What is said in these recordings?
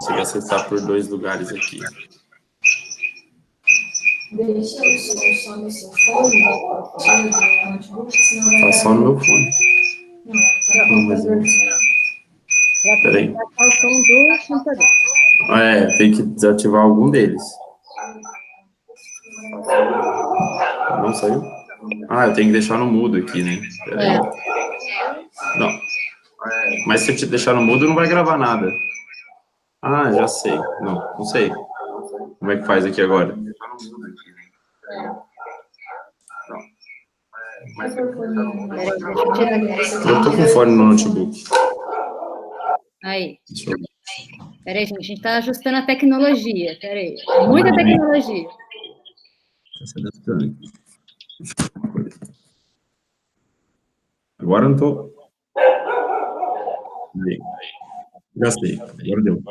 Consigo acessar por 2 lugares aqui. Deixa o som só no seu fone, no notebook, senão vai... Tá só no meu fone. Não, mas eu... Peraí. Tá o som do computador. Tem que desativar algum deles. Não saiu? Eu tenho que deixar no mudo aqui, né? Peraí. Não. Mas se eu te deixar no mudo, não vai gravar nada. Já sei. Não sei. Como é que faz aqui agora? Eu tô com fone no notebook. Aí. Peraí, gente, a gente tá ajustando a tecnologia. Peraí. Muita tecnologia. Tá se adaptando. Agora eu não tô... Já sei. Agora deu.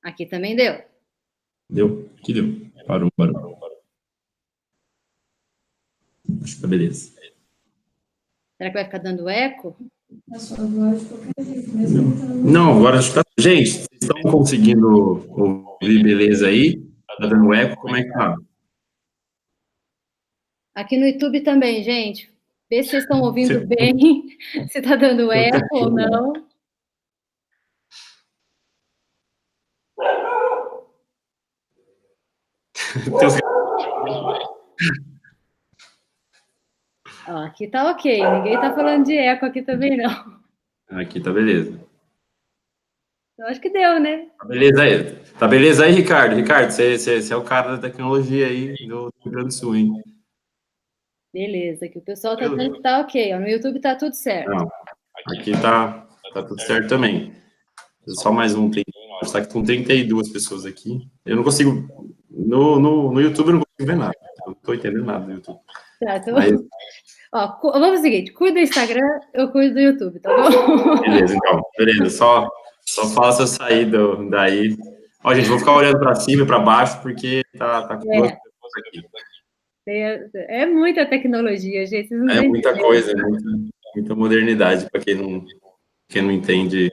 Aqui também deu. Deu? Aqui deu. Parou. Acho que tá beleza. Será que vai ficar dando eco? Não, agora acho que tá... Gente, vocês estão conseguindo ouvir beleza aí? Tá dando eco? Como é que tá? Aqui no YouTube também, gente. Vê se vocês estão ouvindo bem, se tá dando eco ou não. Aqui tá ok, ninguém tá falando de eco aqui também, não. Aqui tá beleza. Eu acho que deu, né? Tá beleza aí, Ricardo? Ricardo, você é o cara da tecnologia aí do Rio Grande do Sul, hein? Beleza, que o pessoal tá dizendo que tá ok. No YouTube tá tudo certo. Não, aqui tá tudo certo também. Só mais um. Está com 32 pessoas aqui. Eu não consigo... No YouTube eu não consigo ver nada. Eu não tô entendendo nada do YouTube. Tá, então... Mas... Ó, vamos fazer o seguinte, cuida do Instagram, eu cuido do YouTube, tá bom? Beleza, então. Beleza, só faça eu sair daí. Ó, gente, vou ficar olhando para cima e para baixo, porque tá com duas pessoas aqui. É muita tecnologia, gente. Vocês não é muita coisa, muita modernidade, para quem não entende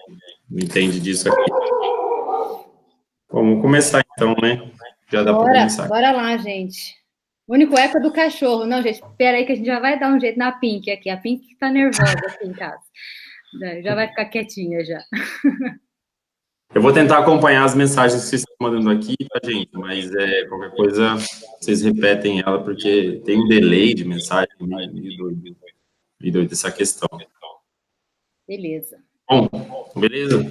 disso aqui. Bom, vamos começar então, né? Já dá para começar. Bora lá, gente. O único eco é do cachorro. Não, gente, espera aí que a gente já vai dar um jeito na Pink aqui. A Pink tá nervosa aqui em casa. Já vai ficar quietinha já. Eu vou tentar acompanhar as mensagens que vocês estão mandando aqui, tá, gente? Mas qualquer coisa, vocês repetem ela, porque tem um delay de mensagem meio doido essa questão. Beleza. Bom, beleza?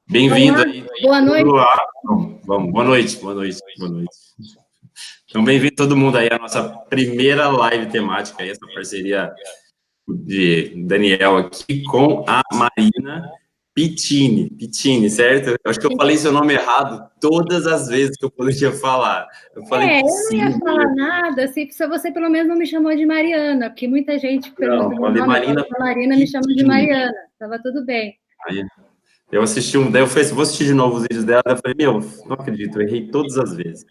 Bem-vindo aí. Boa noite. Vamos, boa noite. Então, bem-vindo todo mundo aí à nossa primeira live temática, essa parceria de Daniel aqui com a Marina Pittini, certo? Eu acho que eu falei seu nome errado todas as vezes que eu poderia falar. Eu falei eu não ia falar nada, se você pelo menos não me chamou de Mariana, porque muita gente pergunta meu nome, Marina me chama de Mariana, estava tudo bem. Aí, eu assisti daí eu falei, vou assistir de novo os vídeos dela, eu falei, não acredito, eu errei todas as vezes.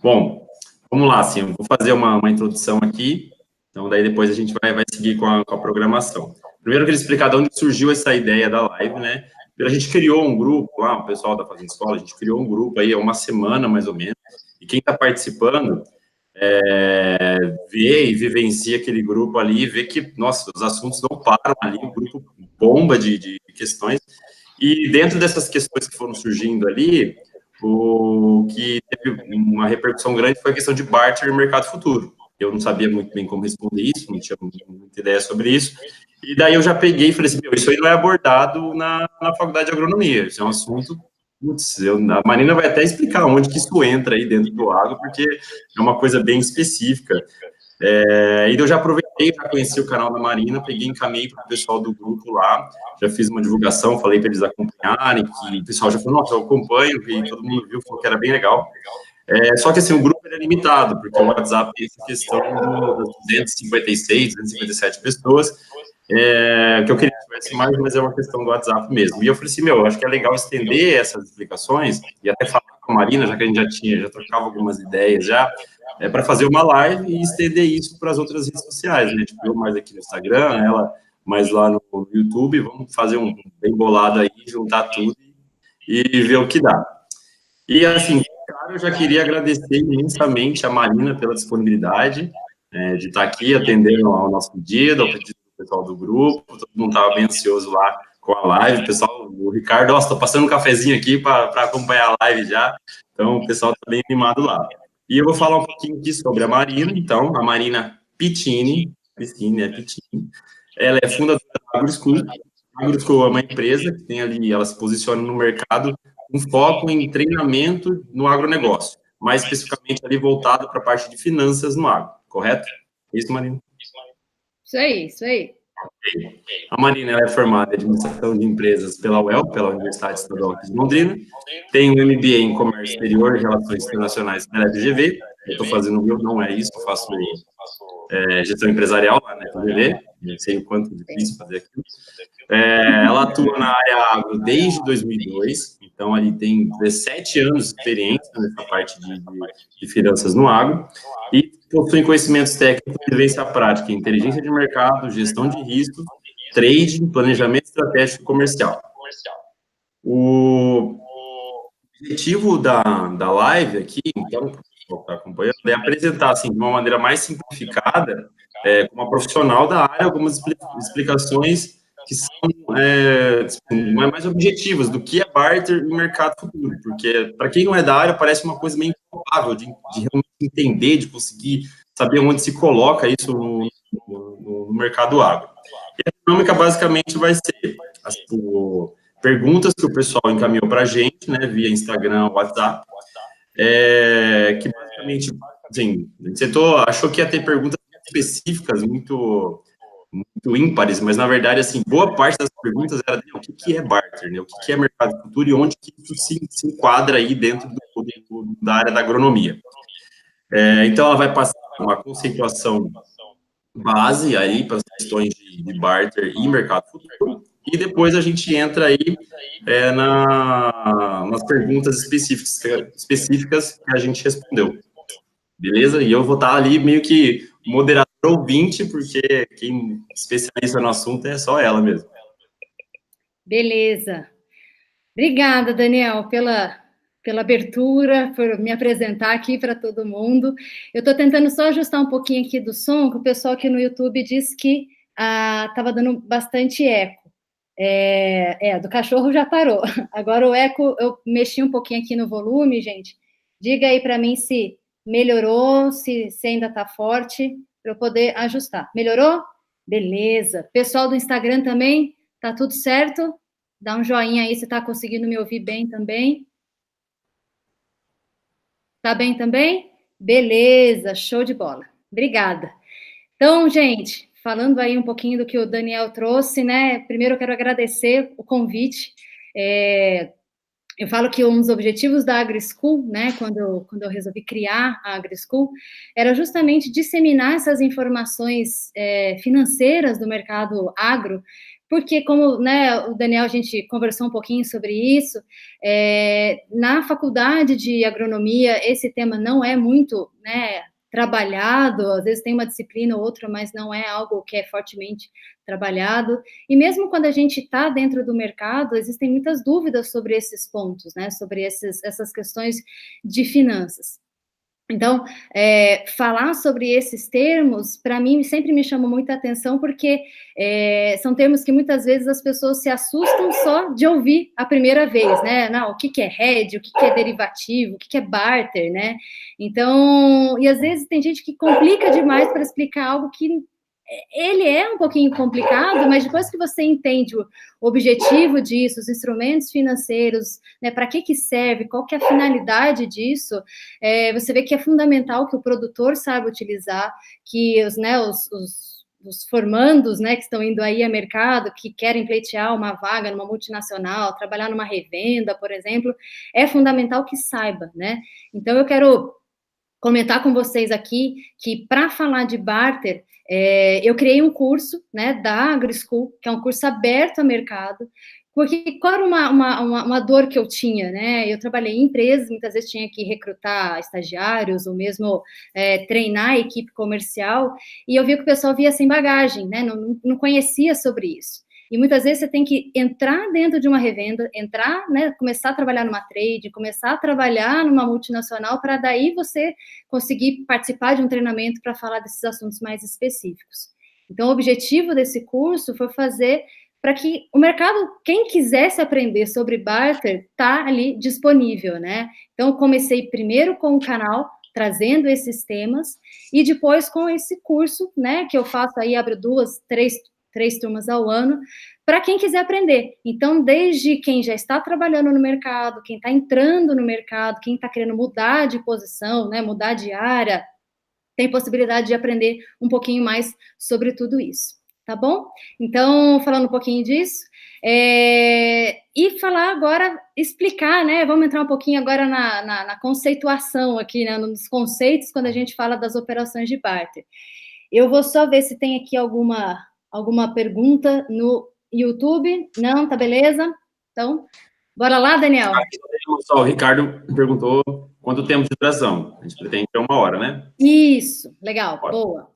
Bom, vamos lá, assim, eu vou fazer uma introdução aqui, então daí depois a gente vai seguir com a programação. Primeiro eu queria explicar de onde surgiu essa ideia da live, né? A gente criou um grupo lá, o pessoal da Fazenda Escola, a gente criou um grupo aí há uma semana, mais ou menos, e quem está participando vê e vivencia aquele grupo ali, vê que, nossa, os assuntos não param ali, o grupo bomba de questões, e dentro dessas questões que foram surgindo ali, o que teve uma repercussão grande foi a questão de barter e mercado futuro. Eu não sabia muito bem como responder isso, não tinha muita ideia sobre isso, e daí eu já peguei e falei assim, isso aí não é abordado na faculdade de agronomia, isso é um assunto, a Marina vai até explicar onde que isso entra aí dentro do agro, porque é uma coisa bem específica. E eu já aproveitei, já conheci o canal da Marina, peguei e encaminhei para o pessoal do grupo lá, já fiz uma divulgação, falei para eles acompanharem, que o pessoal já falou, nossa, eu acompanho, e todo mundo viu, falou que era bem legal. Só que, assim, o grupo é limitado, porque o WhatsApp tem essa questão das 256, 257 pessoas, que eu queria que tivesse mais, mas é uma questão do WhatsApp mesmo. E eu falei assim, acho que é legal estender essas explicações, e até falar com a Marina, já que a gente já trocava algumas ideias já, para fazer uma live e estender isso para as outras redes sociais, né? Tipo, eu mais aqui no Instagram, ela mais lá no YouTube, vamos fazer um bem bolado aí, juntar tudo e ver o que dá. E, assim, cara, eu já queria agradecer imensamente a Marina pela disponibilidade de estar aqui atendendo ao nosso pedido, ao pedido do pessoal do grupo, todo mundo estava bem ansioso lá com a live, o pessoal, o Ricardo, estou passando um cafezinho aqui para acompanhar a live já, então o pessoal está bem animado lá. E eu vou falar um pouquinho aqui sobre a Marina, então, a Marina Pittini, ela é fundadora da AgroSchool. A AgroSchool é uma empresa que tem ali, ela se posiciona no mercado com foco em treinamento no agronegócio, mais especificamente ali voltado para a parte de finanças no agro, correto? Isso, Marina? Isso aí, isso aí. A Marina ela é formada em administração de empresas pela UEL, pela Universidade Estadual de Londrina, tem um MBA em comércio exterior e relações internacionais pela FGV. Eu estou fazendo o meu, não é isso, eu faço gestão empresarial lá na FGV, não sei o quanto é difícil fazer aquilo. Ela atua na área agro desde 2002, então ali tem 17 anos de experiência nessa parte de finanças no agro, e possui conhecimentos técnicos de vivência prática, inteligência de mercado, gestão de risco, trading, planejamento estratégico comercial. O objetivo da live aqui, então, para o pessoal que está acompanhando, é apresentar, assim, de uma maneira mais simplificada, como uma profissional da área, algumas explicações que são mais objetivas do que é barter e mercado futuro, porque, para quem não é da área, parece uma coisa meio improvável de realmente entender, de conseguir saber onde se coloca isso no mercado agro. E a dinâmica, basicamente, vai ser perguntas que o pessoal encaminhou para a gente, né, via Instagram, WhatsApp, que basicamente, assim, você achou que ia ter perguntas específicas, muito ímpares, mas na verdade, assim, boa parte das perguntas era o que é barter, né, o que é mercado futuro e onde que isso se enquadra aí dentro da área da agronomia. Então, ela vai passar uma conceituação base aí para as questões de barter e mercado futuro, e depois a gente entra aí nas perguntas específicas que a gente respondeu. Beleza? E eu vou estar ali meio que moderador ouvinte, porque quem especialista no assunto é só ela mesmo. Beleza. Obrigada, Daniel, pela abertura, por me apresentar aqui para todo mundo. Eu estou tentando só ajustar um pouquinho aqui do som, que o pessoal aqui no YouTube disse que estava dando bastante eco. Do cachorro já parou. Agora o eco, eu mexi um pouquinho aqui no volume, gente. Diga aí para mim se melhorou, se ainda está forte, para eu poder ajustar. Melhorou? Beleza. Pessoal do Instagram também, tá tudo certo? Dá um joinha aí se está conseguindo me ouvir bem também. Tá bem também? Beleza, show de bola. Obrigada. Então, gente, falando aí um pouquinho do que o Daniel trouxe, né? Primeiro eu quero agradecer o convite. Eu falo que um dos objetivos da AgroSchool, né, quando eu resolvi criar a AgroSchool, era justamente disseminar essas informações financeiras do mercado agro, porque como, né, o Daniel, a gente conversou um pouquinho sobre isso, na faculdade de agronomia, esse tema não é muito, né, trabalhado, às vezes tem uma disciplina ou outra, mas não é algo que é fortemente trabalhado, e mesmo quando a gente está dentro do mercado, existem muitas dúvidas sobre esses pontos, né, sobre essas questões de finanças. Então, falar sobre esses termos, para mim, sempre me chamou muita atenção, porque são termos que muitas vezes as pessoas se assustam só de ouvir a primeira vez, né? Não, o que é hedge, o que é derivativo, o que é barter, né? Então, e às vezes tem gente que complica demais para explicar algo que ele é um pouquinho complicado, mas depois que você entende o objetivo disso, os instrumentos financeiros, né, para que serve, qual que é a finalidade disso, você vê que é fundamental que o produtor saiba utilizar, que os formandos, né, que estão indo aí a mercado, que querem pleitear uma vaga numa multinacional, trabalhar numa revenda, por exemplo, é fundamental que saiba, né? Então, eu quero comentar com vocês aqui que, para falar de barter, eu criei um curso, né, da AgroSchool, que é um curso aberto a mercado, porque qual era uma dor que eu tinha, né? Eu trabalhei em empresas, muitas vezes tinha que recrutar estagiários, ou mesmo treinar a equipe comercial, e eu via que o pessoal via sem bagagem, né? Não conhecia sobre isso. E muitas vezes você tem que entrar dentro de uma revenda, entrar, né, começar a trabalhar numa trade, começar a trabalhar numa multinacional, para daí você conseguir participar de um treinamento para falar desses assuntos mais específicos. Então, o objetivo desse curso foi fazer para que o mercado, quem quisesse aprender sobre barter, tá ali disponível, né? Então, comecei primeiro com o canal, trazendo esses temas, e depois com esse curso, né, que eu faço aí, abro 2, 3 turmas ao ano, para quem quiser aprender. Então, desde quem já está trabalhando no mercado, quem está entrando no mercado, quem está querendo mudar de posição, né, mudar de área, tem possibilidade de aprender um pouquinho mais sobre tudo isso, tá bom? Então, falando um pouquinho disso, e falar agora, explicar, né, vamos entrar um pouquinho agora na conceituação aqui, né, nos conceitos, quando a gente fala das operações de barter. Eu vou só ver se tem aqui alguma pergunta no YouTube. Não, tá beleza? Então, bora lá, Daniel? O Ricardo perguntou quanto tempo de duração. A gente pretende ter 1 hora, né? Isso, legal, boa.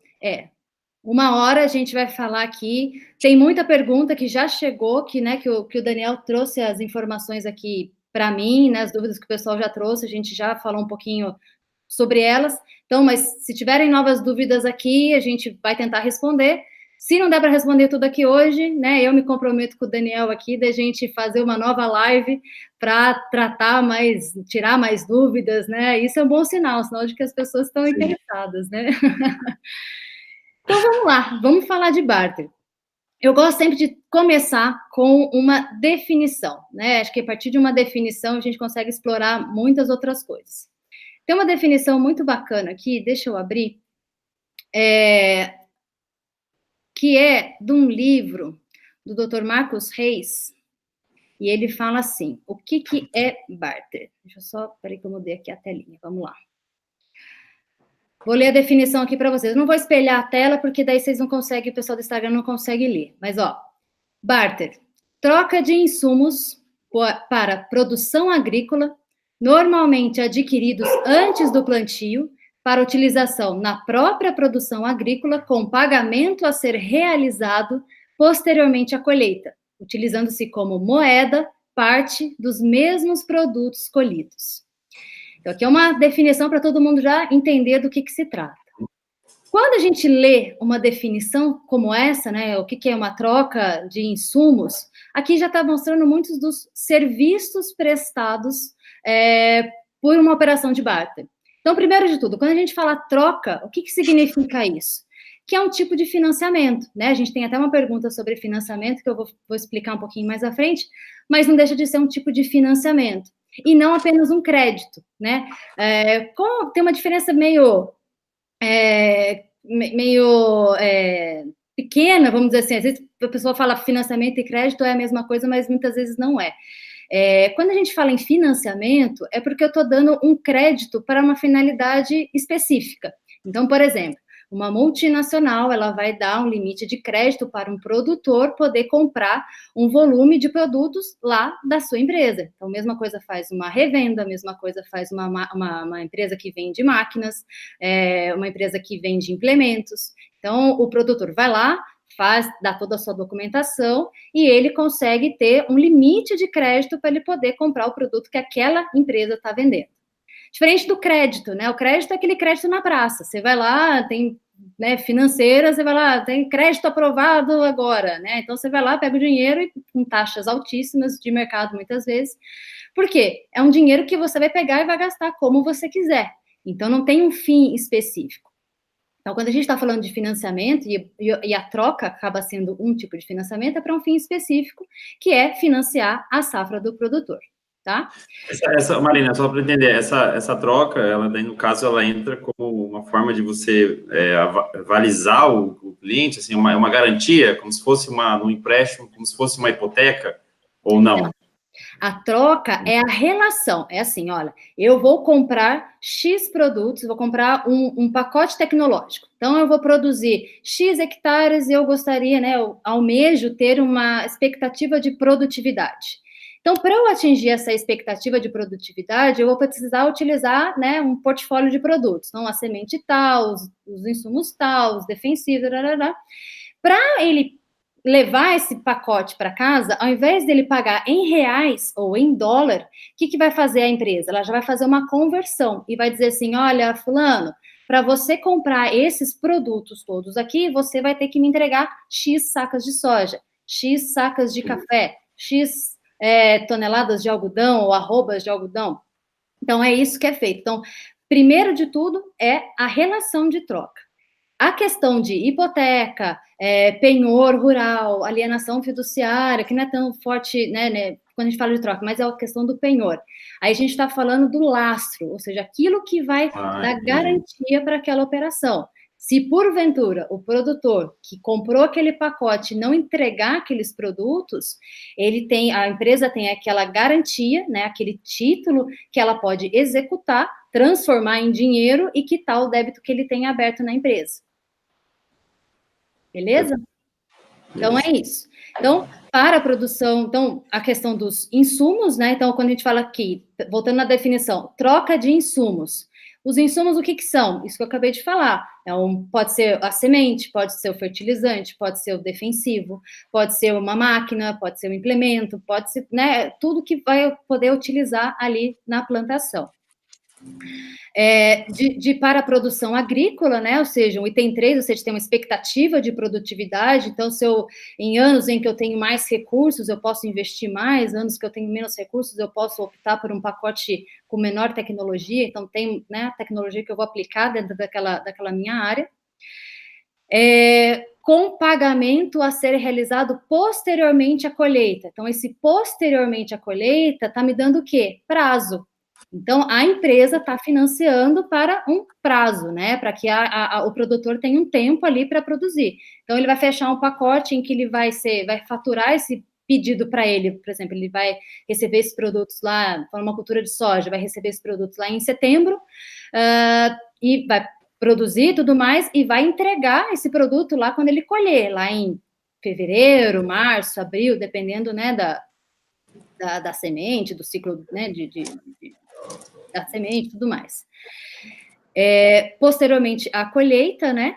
1 hora a gente vai falar aqui. Tem muita pergunta que já chegou, que o Daniel trouxe as informações aqui para mim, né, as dúvidas que o pessoal já trouxe, a gente já falou um pouquinho sobre elas. Então, mas se tiverem novas dúvidas aqui, a gente vai tentar responder. Se não der para responder tudo aqui hoje, né, eu me comprometo com o Daniel aqui da gente fazer uma nova live para tratar mais, tirar mais dúvidas, né? Isso é um bom sinal de que as pessoas estão interessadas, né? Então, vamos lá, vamos falar de barter. Eu gosto sempre de começar com uma definição, né? Acho que a partir de uma definição a gente consegue explorar muitas outras coisas. Tem uma definição muito bacana aqui, deixa eu abrir, que é de um livro do Dr. Marcos Reis, e ele fala assim, o que é barter? Deixa eu só, peraí que eu mudei aqui a telinha, vamos lá. Vou ler a definição aqui para vocês. Eu não vou espelhar a tela, porque daí vocês não conseguem, o pessoal do Instagram não consegue ler. Mas, ó, barter, troca de insumos para produção agrícola, normalmente adquiridos antes do plantio, para utilização na própria produção agrícola, com pagamento a ser realizado posteriormente à colheita, utilizando-se como moeda parte dos mesmos produtos colhidos. Então, aqui é uma definição para todo mundo já entender do que se trata. Quando a gente lê uma definição como essa, né, o que é uma troca de insumos, aqui já está mostrando muitos dos serviços prestados por uma operação de barter. Então, primeiro de tudo, quando a gente fala troca, o que significa isso? Que é um tipo de financiamento, né? A gente tem até uma pergunta sobre financiamento, que eu vou explicar um pouquinho mais à frente, mas não deixa de ser um tipo de financiamento. E não apenas um crédito, né? Tem uma diferença meio pequena, vamos dizer assim. Às vezes a pessoa fala financiamento e crédito é a mesma coisa, mas muitas vezes não é. Quando a gente fala em financiamento, é porque eu estou dando um crédito para uma finalidade específica. Então, por exemplo, uma multinacional, ela vai dar um limite de crédito para um produtor poder comprar um volume de produtos lá da sua empresa. Então, a mesma coisa faz uma revenda, a mesma coisa faz uma empresa que vende máquinas, uma empresa que vende implementos. Então, o produtor vai lá, dá toda a sua documentação e ele consegue ter um limite de crédito para ele poder comprar o produto que aquela empresa está vendendo. Diferente do crédito, né? O crédito é aquele crédito na praça. Você vai lá, tem, né, financeira, você vai lá, tem crédito aprovado agora, né? Então você vai lá, pega o dinheiro e com taxas altíssimas de mercado muitas vezes. Por quê? É um dinheiro que você vai pegar e vai gastar como você quiser. Então não tem um fim específico. Então, quando a gente está falando de financiamento, e a troca acaba sendo um tipo de financiamento, é para um fim específico, que é financiar a safra do produtor. Tá? Marina, só para entender, essa troca, ela daí, no caso, ela entra como uma forma de você avalizar o cliente, assim, uma garantia, como se fosse um empréstimo, como se fosse uma hipoteca, ou não? A troca é a relação, é assim, olha, eu vou comprar X produtos, vou comprar um pacote tecnológico, então eu vou produzir X hectares e eu gostaria, né, eu almejo ter uma expectativa de produtividade. Então, para eu atingir essa expectativa de produtividade, eu vou precisar utilizar, né, um portfólio de produtos. Então, a semente tal, os insumos tal, os defensivos, para ele levar esse pacote para casa, ao invés dele pagar em reais ou em dólar, o que vai fazer a empresa? Ela já vai fazer uma conversão e vai dizer assim, olha, fulano, para você comprar esses produtos todos aqui, você vai ter que me entregar X sacas de soja, X sacas de café, X toneladas de algodão ou arrobas de algodão. Então, é isso que é feito. Então, primeiro de tudo é a relação de troca. A questão de hipoteca, penhor rural, alienação fiduciária, que não é tão forte, né, quando a gente fala de troca, mas é a questão do penhor. Aí a gente está falando do lastro, ou seja, aquilo que vai dar garantia para aquela operação. Se, porventura, o produtor que comprou aquele pacote não entregar aqueles produtos, a empresa tem aquela garantia, né, aquele título que ela pode executar, transformar em dinheiro e quitar o débito que ele tem aberto na empresa. Beleza? Então, é isso. Então, para a produção, então, a questão dos insumos, né? Então, quando a gente fala aqui, voltando na definição, troca de insumos. Os insumos, o que são? Isso que eu acabei de falar. Pode ser a semente, pode ser o fertilizante, pode ser o defensivo, pode ser uma máquina, pode ser um implemento, pode ser, né? Tudo que vai poder utilizar ali na plantação. Para a produção agrícola, né, ou seja, o item 3, ou seja, tem uma expectativa de produtividade, então, em anos em que eu tenho mais recursos, eu posso investir mais, anos que eu tenho menos recursos, eu posso optar por um pacote com menor tecnologia, então tem, né, a tecnologia que eu vou aplicar dentro daquela minha área. Com pagamento a ser realizado posteriormente à colheita. Então, esse posteriormente à colheita está me dando o quê? Prazo. Então, a empresa está financiando para um prazo, né? Para que o produtor tenha um tempo ali para produzir. Então, ele vai fechar um pacote em que ele vai faturar esse pedido para ele, por exemplo, ele vai receber esses produtos lá, para uma cultura de soja, vai receber esses produtos lá em setembro, e vai produzir e tudo mais, e vai entregar esse produto lá quando ele colher, lá em fevereiro, março, abril, dependendo, né, da semente, do ciclo, né, da semente e tudo mais. Posteriormente, a colheita, né?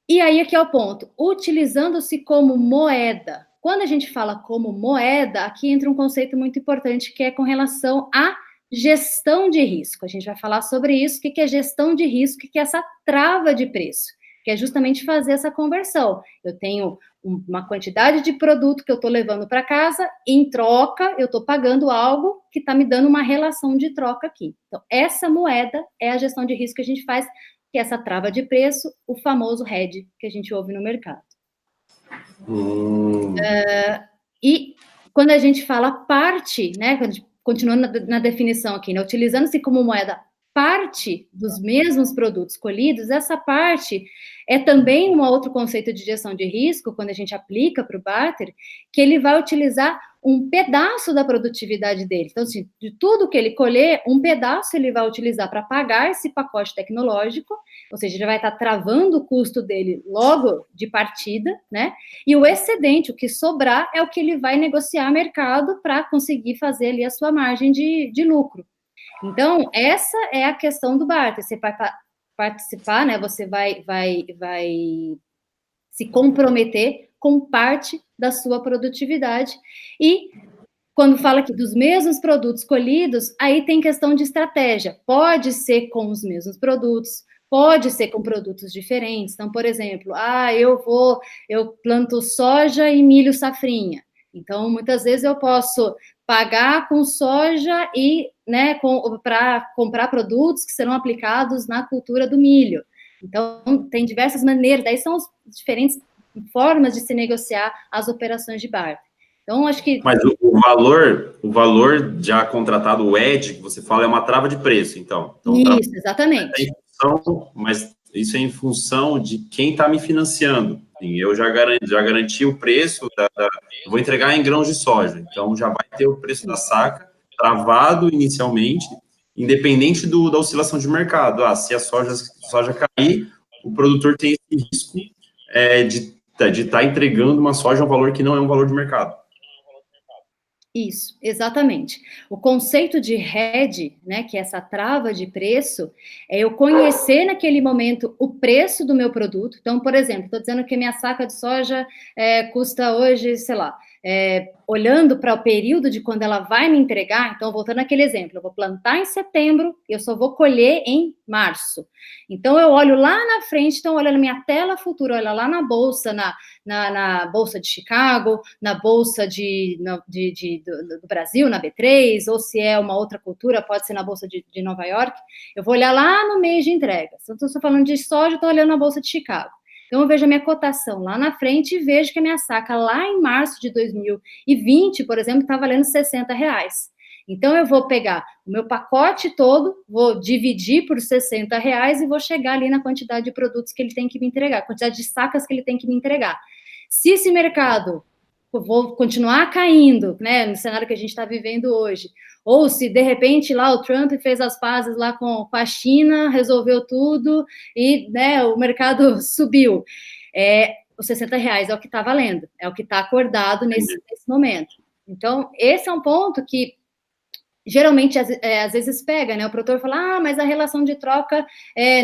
E aí, aqui é o ponto. Utilizando-se como moeda. Quando a gente fala como moeda, aqui entra um conceito muito importante, que é com relação à gestão de risco. A gente vai falar sobre isso, o que é gestão de risco, o que é essa trava de preço, que é justamente fazer essa conversão. Eu tenho uma quantidade de produto que eu estou levando para casa, em troca, eu estou pagando algo que está me dando uma relação de troca aqui. Então, essa moeda é a gestão de risco que a gente faz, que é essa trava de preço, o famoso hedge que a gente ouve no mercado. E quando a gente fala parte, né, continuando na definição aqui, né, utilizando-se como moeda parte dos mesmos produtos colhidos, essa parte é também um outro conceito de gestão de risco, quando a gente aplica para o barter, que ele vai utilizar um pedaço da produtividade dele. Então, assim, de tudo que ele colher, um pedaço ele vai utilizar para pagar esse pacote tecnológico, ou seja, ele vai estar travando o custo dele logo de partida, né? E o excedente, o que sobrar, é o que ele vai negociar mercado para conseguir fazer ali a sua margem de lucro. Então, essa é a questão do barter. Você vai participar, né? Você vai se comprometer com parte da sua produtividade. E quando fala aqui dos mesmos produtos colhidos, aí tem questão de estratégia. Pode ser com os mesmos produtos, pode ser com produtos diferentes. Então, por exemplo, eu planto soja e milho safrinha. Então, muitas vezes eu posso pagar com soja e, né, para comprar produtos que serão aplicados na cultura do milho. Então, tem diversas maneiras, daí são as diferentes formas de se negociar as operações de barter. Então, acho que... Mas o valor já contratado, o ED, que você fala, é uma trava de preço, então. Isso, exatamente. Mas isso é em função de quem está me financiando. Eu já garanti o preço, eu vou entregar em grãos de soja, então já vai ter o preço da saca travado inicialmente, independente da oscilação de mercado. Se a soja cair, o produtor tem esse risco de estar entregando uma soja a um valor que não é um valor de mercado. Isso, exatamente. O conceito de hedge, né, que é essa trava de preço, é eu conhecer naquele momento o preço do meu produto. Então, por exemplo, estou dizendo que minha saca de soja custa hoje, sei lá, olhando para o período de quando ela vai me entregar, então, voltando àquele exemplo, eu vou plantar em setembro e eu só vou colher em março. Então, eu olho lá na frente, então, olho na minha tela futura, olho lá na bolsa, na Bolsa de Chicago, na Bolsa do Brasil, na B3, ou se é uma outra cultura, pode ser na Bolsa de Nova York, eu vou olhar lá no mês de entrega. Se eu estou falando de soja, eu estou olhando na Bolsa de Chicago. Então, eu vejo a minha cotação lá na frente e vejo que a minha saca lá em março de 2020, por exemplo, está valendo R$60. Então, eu vou pegar o meu pacote todo, vou dividir por R$60 e vou chegar ali na quantidade de produtos que ele tem que me entregar, quantidade de sacas que ele tem que me entregar. Se esse mercado vou continuar caindo, né, no cenário que a gente está vivendo hoje, ou se de repente lá o Trump fez as pazes lá com a China, resolveu tudo e, né, o mercado subiu, os R$60 é o que está valendo, é o que está acordado nesse momento. Então, esse é um ponto que geralmente, às vezes pega, né? O produtor fala, mas a relação de troca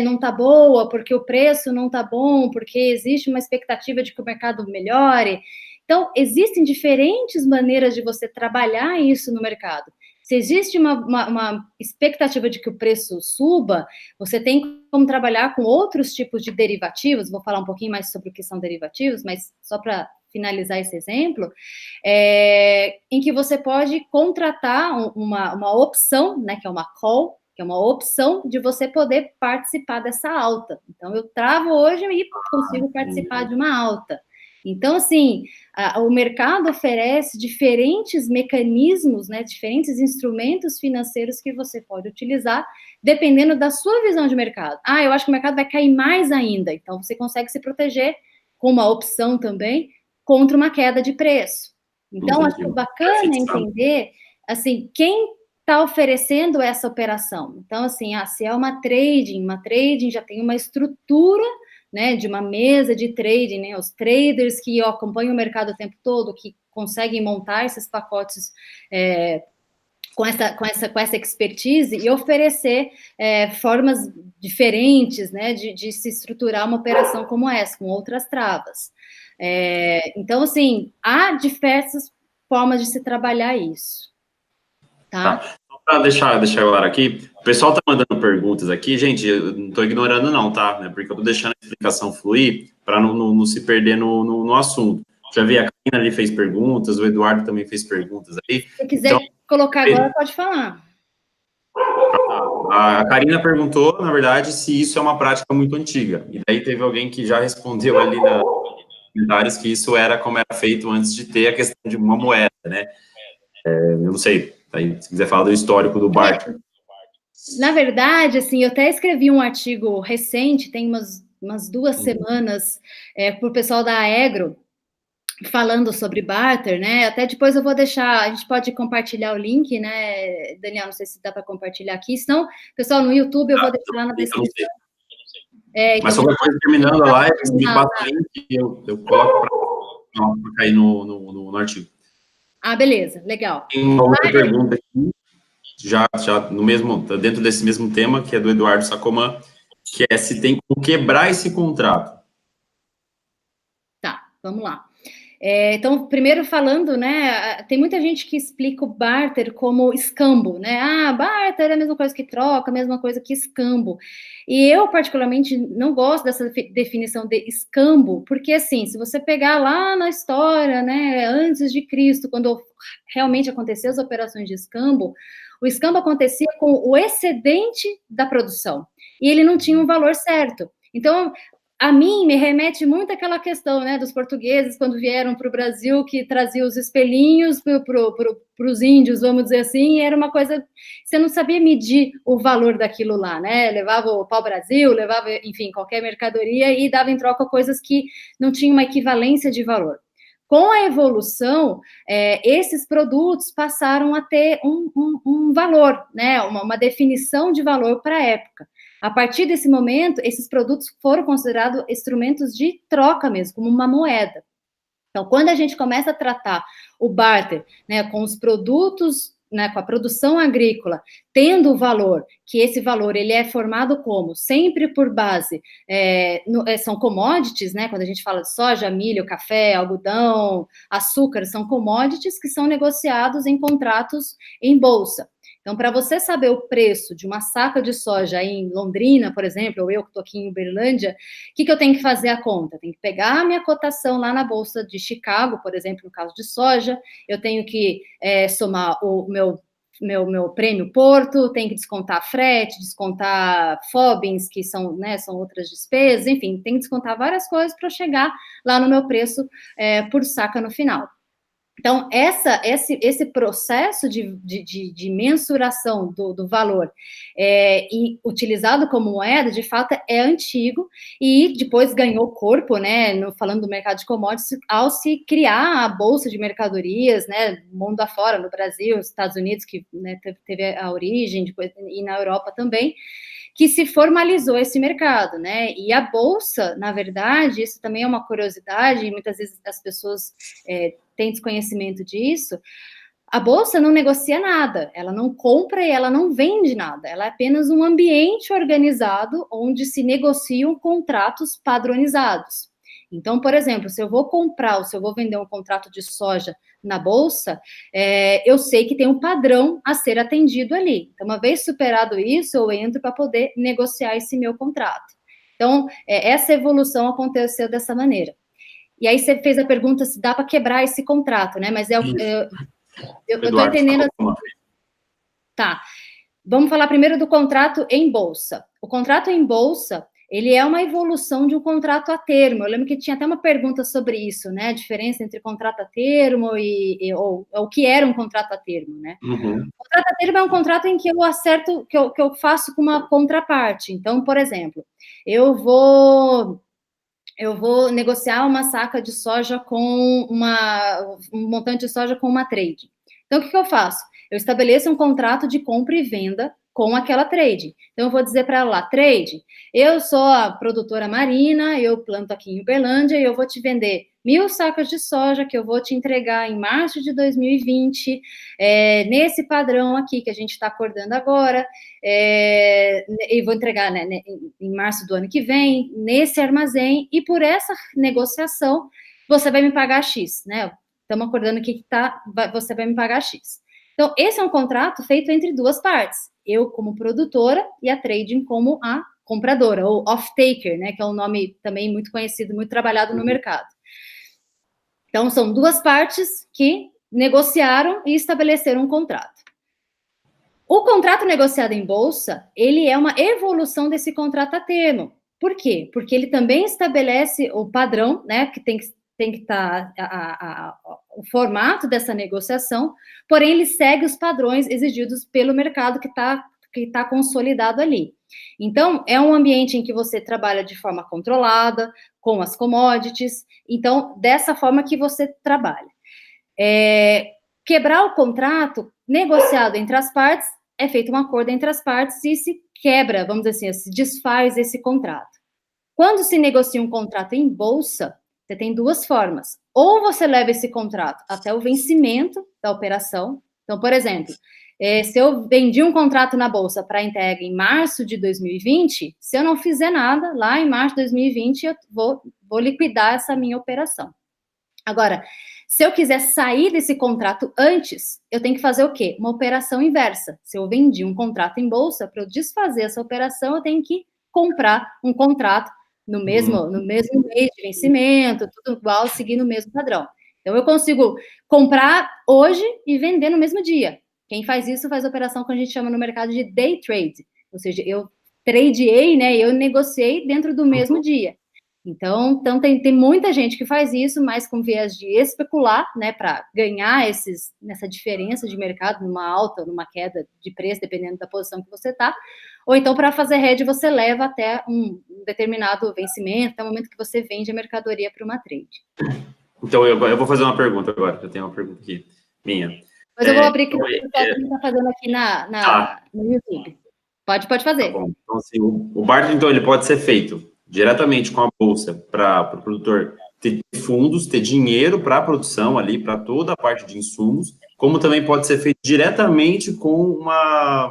não tá boa, porque o preço não tá bom, porque existe uma expectativa de que o mercado melhore. Então, existem diferentes maneiras de você trabalhar isso no mercado. Se existe uma expectativa de que o preço suba, você tem como trabalhar com outros tipos de derivativos, vou falar um pouquinho mais sobre o que são derivativos, mas só para finalizar esse exemplo, em que você pode contratar uma opção, né, que é uma call, que é uma opção de você poder participar dessa alta. Então, eu travo hoje e consigo participar de uma alta. Então, assim, o mercado oferece diferentes mecanismos, né, diferentes instrumentos financeiros que você pode utilizar, dependendo da sua visão de mercado. Eu acho que o mercado vai cair mais ainda, então você consegue se proteger com uma opção também contra uma queda de preço. Então, acho que é bacana entender, assim, quem está oferecendo essa operação. Então, assim, se é uma trading já tem uma estrutura, né, de uma mesa de trading, né, os traders que acompanham o mercado o tempo todo, que conseguem montar esses pacotes com essa expertise e oferecer formas diferentes, né, de se estruturar uma operação como essa, com outras travas. Então, assim, há diversas formas de se trabalhar isso. Tá? Só para deixar claro aqui, o pessoal está mandando perguntas aqui, gente, eu não estou ignorando não, tá? Porque eu estou deixando a explicação fluir para não se perder no assunto. Já vi, a Karina ali fez perguntas, o Eduardo também fez perguntas aí. Se quiser colocar agora, pode falar. A Karina perguntou, na verdade, se isso é uma prática muito antiga. E daí teve alguém que já respondeu ali nos comentários que isso era como era feito antes de ter a questão de uma moeda, né? Eu não sei, aí, se quiser falar do histórico do barter. Na verdade, assim, eu até escrevi um artigo recente, tem umas 2 semanas, para o pessoal da Aegro, falando sobre barter, né? Até depois eu vou deixar, a gente pode compartilhar o link, né, Daniel? Não sei se dá para compartilhar aqui. Se não, pessoal, no YouTube eu vou deixar lá na descrição. Mas qualquer coisa, terminando a live, me passa o link e eu coloco para cair no artigo. Beleza, legal. Tem uma outra pergunta aqui, já dentro desse mesmo tema, que é do Eduardo Sacomã, que é se tem como quebrar esse contrato. Tá, vamos lá. Então, primeiro falando, né, tem muita gente que explica o barter como escambo, né? Barter é a mesma coisa que troca, a mesma coisa que escambo. E eu, particularmente, não gosto dessa definição de escambo, porque, assim, se você pegar lá na história, né, antes de Cristo, quando realmente aconteceu as operações de escambo, o escambo acontecia com o excedente da produção, e ele não tinha um valor certo. Então, a mim, me remete muito àquela questão, né, dos portugueses, quando vieram para o Brasil, que traziam os espelhinhos para os índios, vamos dizer assim, e era uma coisa, você não sabia medir o valor daquilo lá, né, levava o pau-brasil, levava, enfim, qualquer mercadoria e dava em troca coisas que não tinham uma equivalência de valor. Com a evolução, esses produtos passaram a ter um valor, né, uma definição de valor para a época. A partir desse momento, esses produtos foram considerados instrumentos de troca mesmo, como uma moeda. Então, quando a gente começa a tratar o barter, né, com os produtos, né, com a produção agrícola, tendo o valor, que esse valor ele é formado como? Sempre por base, são commodities, né, quando a gente fala de soja, milho, café, algodão, açúcar, são commodities que são negociados em contratos em bolsa. Então, para você saber o preço de uma saca de soja em Londrina, por exemplo, ou eu que estou aqui em Uberlândia, o que eu tenho que fazer a conta? Tenho que pegar a minha cotação lá na Bolsa de Chicago, por exemplo, no caso de soja, eu tenho que somar o meu prêmio Porto, tenho que descontar frete, descontar FOBINs, que são, né, são outras despesas, enfim, tem que descontar várias coisas para chegar lá no meu preço por saca no final. Então, esse processo de mensuração do valor e utilizado como moeda, de fato, é antigo e depois ganhou corpo, né, falando do mercado de commodities, ao se criar a Bolsa de Mercadorias, né, mundo afora, no Brasil, nos Estados Unidos, que, né, teve a origem, depois, e na Europa também, que se formalizou esse mercado, né, e a Bolsa, na verdade, isso também é uma curiosidade, e muitas vezes as pessoas têm desconhecimento disso, a Bolsa não negocia nada, ela não compra e ela não vende nada, ela é apenas um ambiente organizado onde se negociam contratos padronizados. Então, por exemplo, se eu vou comprar ou se eu vou vender um contrato de soja na Bolsa, eu sei que tem um padrão a ser atendido ali. Então, uma vez superado isso, eu entro para poder negociar esse meu contrato. Então, essa evolução aconteceu dessa maneira. E aí você fez a pergunta se dá para quebrar esse contrato, né? Mas eu estou entendendo. Tá. Vamos falar primeiro do contrato em bolsa. O contrato em bolsa, ele é uma evolução de um contrato a termo. Eu lembro que tinha até uma pergunta sobre isso, né? A diferença entre contrato a termo ou o que era um contrato a termo, né? Uhum. O contrato a termo é um contrato em que eu acerto, que eu faço com uma contraparte. Então, por exemplo, eu vou negociar uma saca de soja com um montante de soja com uma trade. Então, o que eu faço? Eu estabeleço um contrato de compra e venda com aquela trade. Então, eu vou dizer para ela lá, trade, eu sou a produtora Marina, eu planto aqui em Uberlândia e eu vou te vender 1.000 sacas de soja que eu vou te entregar em março de 2020, nesse padrão aqui que a gente está acordando agora, e vou entregar, né, em março do ano que vem, nesse armazém, e por essa negociação, você vai me pagar X, né? Estamos acordando aqui que você vai me pagar X. Então, esse é um contrato feito entre duas partes, eu como produtora e a trading como a compradora, ou off-taker, né, que é um nome também muito conhecido, muito trabalhado no mercado. Então, são duas partes que negociaram e estabeleceram um contrato. O contrato negociado em bolsa, ele é uma evolução desse contrato a termo. Por quê? Porque ele também estabelece o padrão, né, que tem que estar o formato dessa negociação, porém ele segue os padrões exigidos pelo mercado que está consolidado ali. Então, é um ambiente em que você trabalha de forma controlada, com as commodities, então, dessa forma que você trabalha. Quebrar o contrato negociado entre as partes, é feito um acordo entre as partes e se quebra, vamos dizer assim, se desfaz esse contrato. Quando se negocia um contrato em bolsa, você tem duas formas. Ou você leva esse contrato até o vencimento da operação. Então, por exemplo, se eu vendi um contrato na bolsa para entrega em março de 2020, se eu não fizer nada, lá em março de 2020, eu vou liquidar essa minha operação. Agora, se eu quiser sair desse contrato antes, eu tenho que fazer o quê? Uma operação inversa. Se eu vendi um contrato em bolsa, para eu desfazer essa operação, eu tenho que comprar um contrato no mesmo mês de vencimento, tudo igual, seguindo o mesmo padrão. Então, eu consigo comprar hoje e vender no mesmo dia. Quem faz isso faz operação que a gente chama no mercado de day trade. Ou seja, eu tradeei, né? Eu negociei dentro do mesmo dia. Então tem muita gente que faz isso, mas com viés de especular, né, para ganhar nessa diferença de mercado, numa alta ou numa queda de preço, dependendo da posição que você está, ou então para fazer hedge você leva até um determinado vencimento, até o momento que você vende a mercadoria para uma trade. Então eu vou fazer uma pergunta agora, eu tenho uma pergunta aqui, minha. Mas eu vou abrir que você está fazendo aqui no YouTube. Pode fazer. Tá bom. Então, assim, o barter, então, ele pode ser feito diretamente com a bolsa para o produtor ter fundos, ter dinheiro para a produção ali, para toda a parte de insumos, como também pode ser feito diretamente com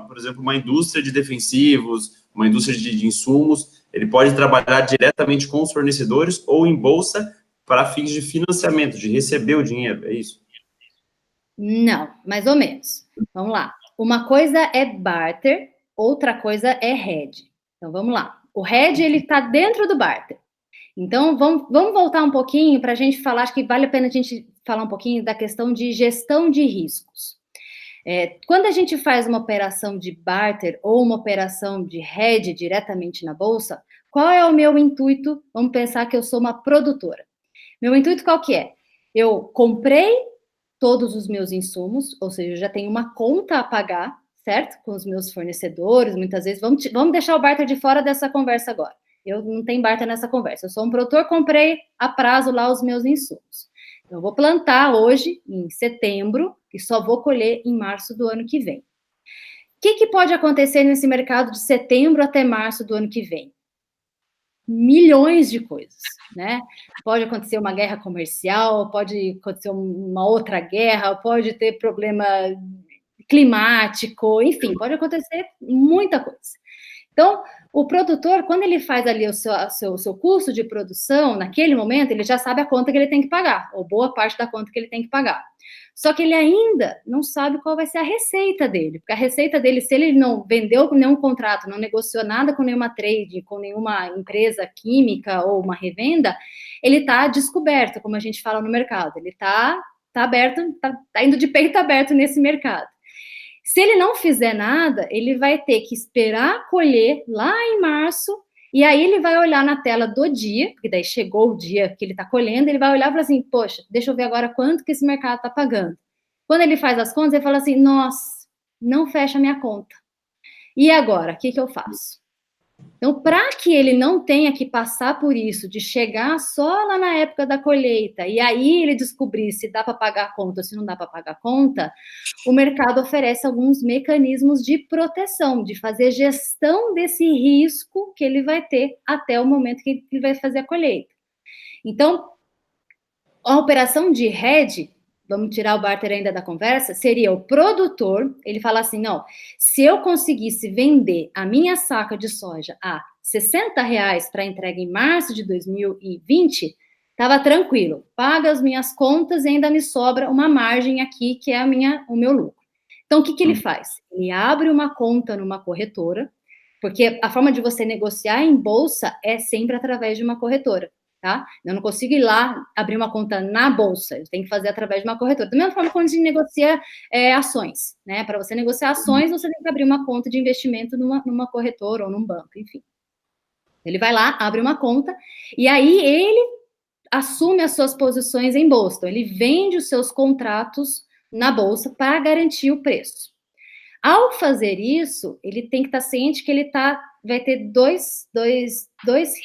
por exemplo, uma indústria de defensivos, uma indústria de insumos. Ele pode trabalhar diretamente com os fornecedores ou em bolsa para fins de financiamento, de receber o dinheiro, é isso? Não, mais ou menos. Vamos lá. Uma coisa é barter, outra coisa é hedge. Então, vamos lá. O hedge, ele está dentro do barter. Então, vamos voltar um pouquinho para a gente falar, acho que vale a pena a gente falar um pouquinho da questão de gestão de riscos. Quando a gente faz uma operação de barter ou uma operação de hedge diretamente na bolsa, qual é o meu intuito? Vamos pensar que eu sou uma produtora. Meu intuito qual que é? Eu comprei todos os meus insumos, ou seja, eu já tenho uma conta a pagar, certo? Com os meus fornecedores, muitas vezes. Vamos deixar o barter de fora dessa conversa agora. Eu não tenho barter nessa conversa. Eu sou um produtor, comprei a prazo lá os meus insumos. Então, eu vou plantar hoje, em setembro, e só vou colher em março do ano que vem. O que pode acontecer nesse mercado de setembro até março do ano que vem? Milhões de coisas, né? Pode acontecer uma guerra comercial, pode acontecer uma outra guerra, pode ter problema climático, enfim, pode acontecer muita coisa. Então, o produtor, quando ele faz ali o seu custo de produção, naquele momento, ele já sabe a conta que ele tem que pagar, ou boa parte da conta que ele tem que pagar. Só que ele ainda não sabe qual vai ser a receita dele, porque a receita dele, se ele não vendeu nenhum contrato, não negociou nada com nenhuma trade, com nenhuma empresa química ou uma revenda, ele está descoberto, como a gente fala no mercado, ele está aberto, está indo de peito aberto nesse mercado. Se ele não fizer nada, ele vai ter que esperar colher lá em março, e aí ele vai olhar na tela do dia, porque daí chegou o dia que ele está colhendo, ele vai olhar e falar assim, poxa, deixa eu ver agora quanto que esse mercado está pagando. Quando ele faz as contas, ele fala assim, nossa, não fecha a minha conta. E agora, o que eu faço? Então, para que ele não tenha que passar por isso, de chegar só lá na época da colheita, e aí ele descobrir se dá para pagar a conta ou se não dá para pagar a conta, o mercado oferece alguns mecanismos de proteção, de fazer gestão desse risco que ele vai ter até o momento que ele vai fazer a colheita. Então, a operação de hedge, vamos tirar o barter ainda da conversa, seria o produtor, ele fala assim, não, se eu conseguisse vender a minha saca de soja a R$60 para entrega em março de 2020, estava tranquilo, paga as minhas contas e ainda me sobra uma margem aqui, que é o meu lucro. Então, o que ele faz? Ele abre uma conta numa corretora, porque a forma de você negociar em bolsa é sempre através de uma corretora. Tá? Eu não consigo ir lá abrir uma conta na bolsa, eu tenho que fazer através de uma corretora. Da mesma forma que a gente negocia ações, né? Para você negociar ações, você tem que abrir uma conta de investimento numa corretora ou num banco, enfim. Ele vai lá, abre uma conta, e aí ele assume as suas posições em bolsa. Então, ele vende os seus contratos na bolsa para garantir o preço. Ao fazer isso, ele tem que estar ciente que ele vai ter dois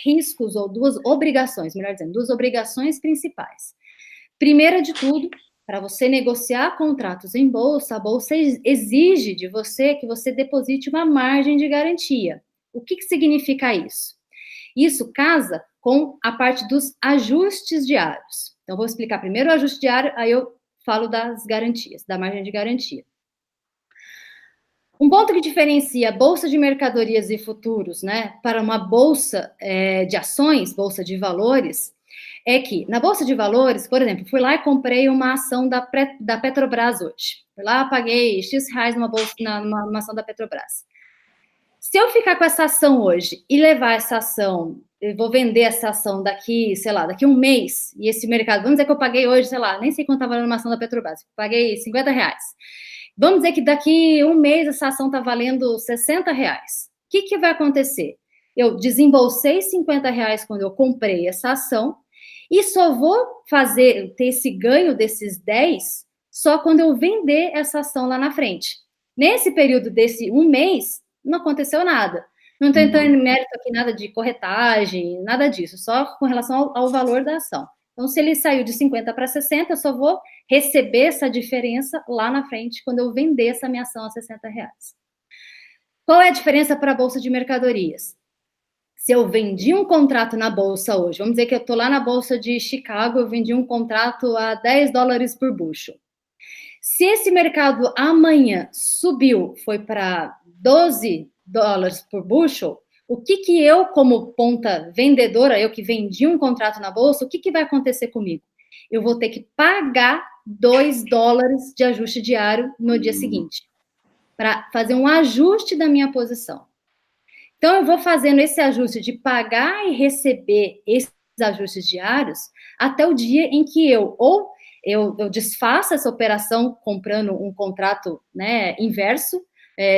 riscos, ou duas obrigações, melhor dizendo, duas obrigações principais. Primeira de tudo, para você negociar contratos em bolsa, a bolsa exige de você que você deposite uma margem de garantia. O que significa isso? Isso casa com a parte dos ajustes diários. Então, vou explicar primeiro o ajuste diário, aí eu falo das garantias, da margem de garantia. Um ponto que diferencia a bolsa de mercadorias e futuros, né, para uma bolsa de ações, bolsa de valores, é que na bolsa de valores, por exemplo, fui lá e comprei uma ação da Petrobras hoje. Fui lá, paguei X reais numa ação da Petrobras. Se eu ficar com essa ação hoje e levar essa ação, eu vou vender essa ação daqui, sei lá, daqui um mês, e esse mercado, vamos dizer que eu paguei hoje, sei lá, nem sei quanto estava valendo uma ação da Petrobras, paguei R$50. Vamos dizer que daqui um mês essa ação está valendo R$60. O que vai acontecer? Eu desembolsei R$50 quando eu comprei essa ação e só vou ter esse ganho desses 10 só quando eu vender essa ação lá na frente. Nesse período desse um mês, não aconteceu nada. Não estou entrando em mérito aqui nada de corretagem, nada disso, só com relação ao valor da ação. Então, se ele saiu de 50 para 60, eu só vou receber essa diferença lá na frente, quando eu vender essa minha ação a R$60. Qual é a diferença para a Bolsa de Mercadorias? Se eu vendi um contrato na bolsa hoje, vamos dizer que eu estou lá na bolsa de Chicago, eu vendi um contrato a $10 por bushel. Se esse mercado amanhã subiu, foi para $12 por bushel, o que eu, como ponta vendedora, eu que vendi um contrato na bolsa, o que vai acontecer comigo? Eu vou ter que pagar $2 de ajuste diário no dia seguinte, para fazer um ajuste da minha posição. Então, eu vou fazendo esse ajuste de pagar e receber esses ajustes diários até o dia em que eu desfaço essa operação comprando um contrato, né, inverso.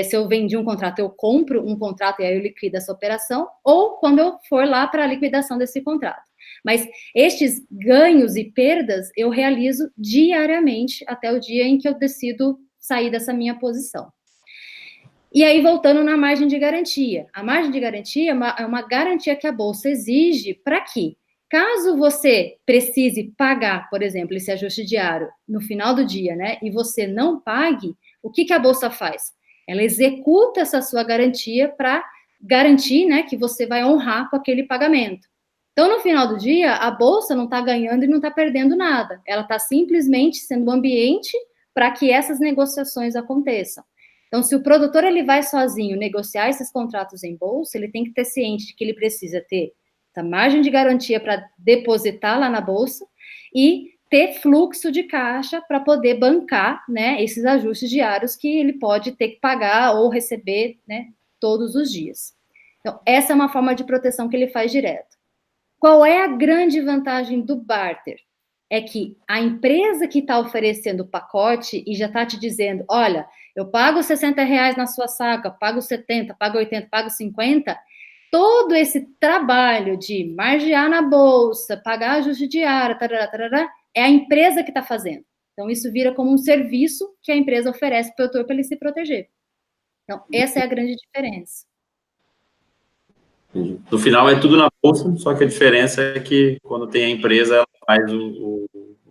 Se eu vendi um contrato, eu compro um contrato e aí eu liquido essa operação, ou quando eu for lá para a liquidação desse contrato. Mas estes ganhos e perdas eu realizo diariamente até o dia em que eu decido sair dessa minha posição. E aí, voltando na margem de garantia. A margem de garantia é uma garantia que a Bolsa exige para que, caso você precise pagar, por exemplo, esse ajuste diário no final do dia, né, e você não pague, o que a Bolsa faz? Ela executa essa sua garantia para garantir, né, que você vai honrar com aquele pagamento. Então, no final do dia, a Bolsa não está ganhando e não está perdendo nada. Ela está simplesmente sendo um ambiente para que essas negociações aconteçam. Então, se o produtor ele vai sozinho negociar esses contratos em bolsa, ele tem que ter ciente de que ele precisa ter essa margem de garantia para depositar lá na bolsa e ter fluxo de caixa para poder bancar, né, esses ajustes diários que ele pode ter que pagar ou receber, né, todos os dias. Então, essa é uma forma de proteção que ele faz direto. Qual é a grande vantagem do barter? É que a empresa que está oferecendo o pacote e já está te dizendo, olha, eu pago R$60 na sua saca, pago 70, pago 80, pago 50, todo esse trabalho de margear na bolsa, pagar ajuste diário, tarará, tarará, é a empresa que está fazendo. Então, isso vira como um serviço que a empresa oferece para o produtor para ele se proteger. Então, essa é a grande diferença. No final é tudo na bolsa, só que a diferença é que quando tem a empresa, ela faz o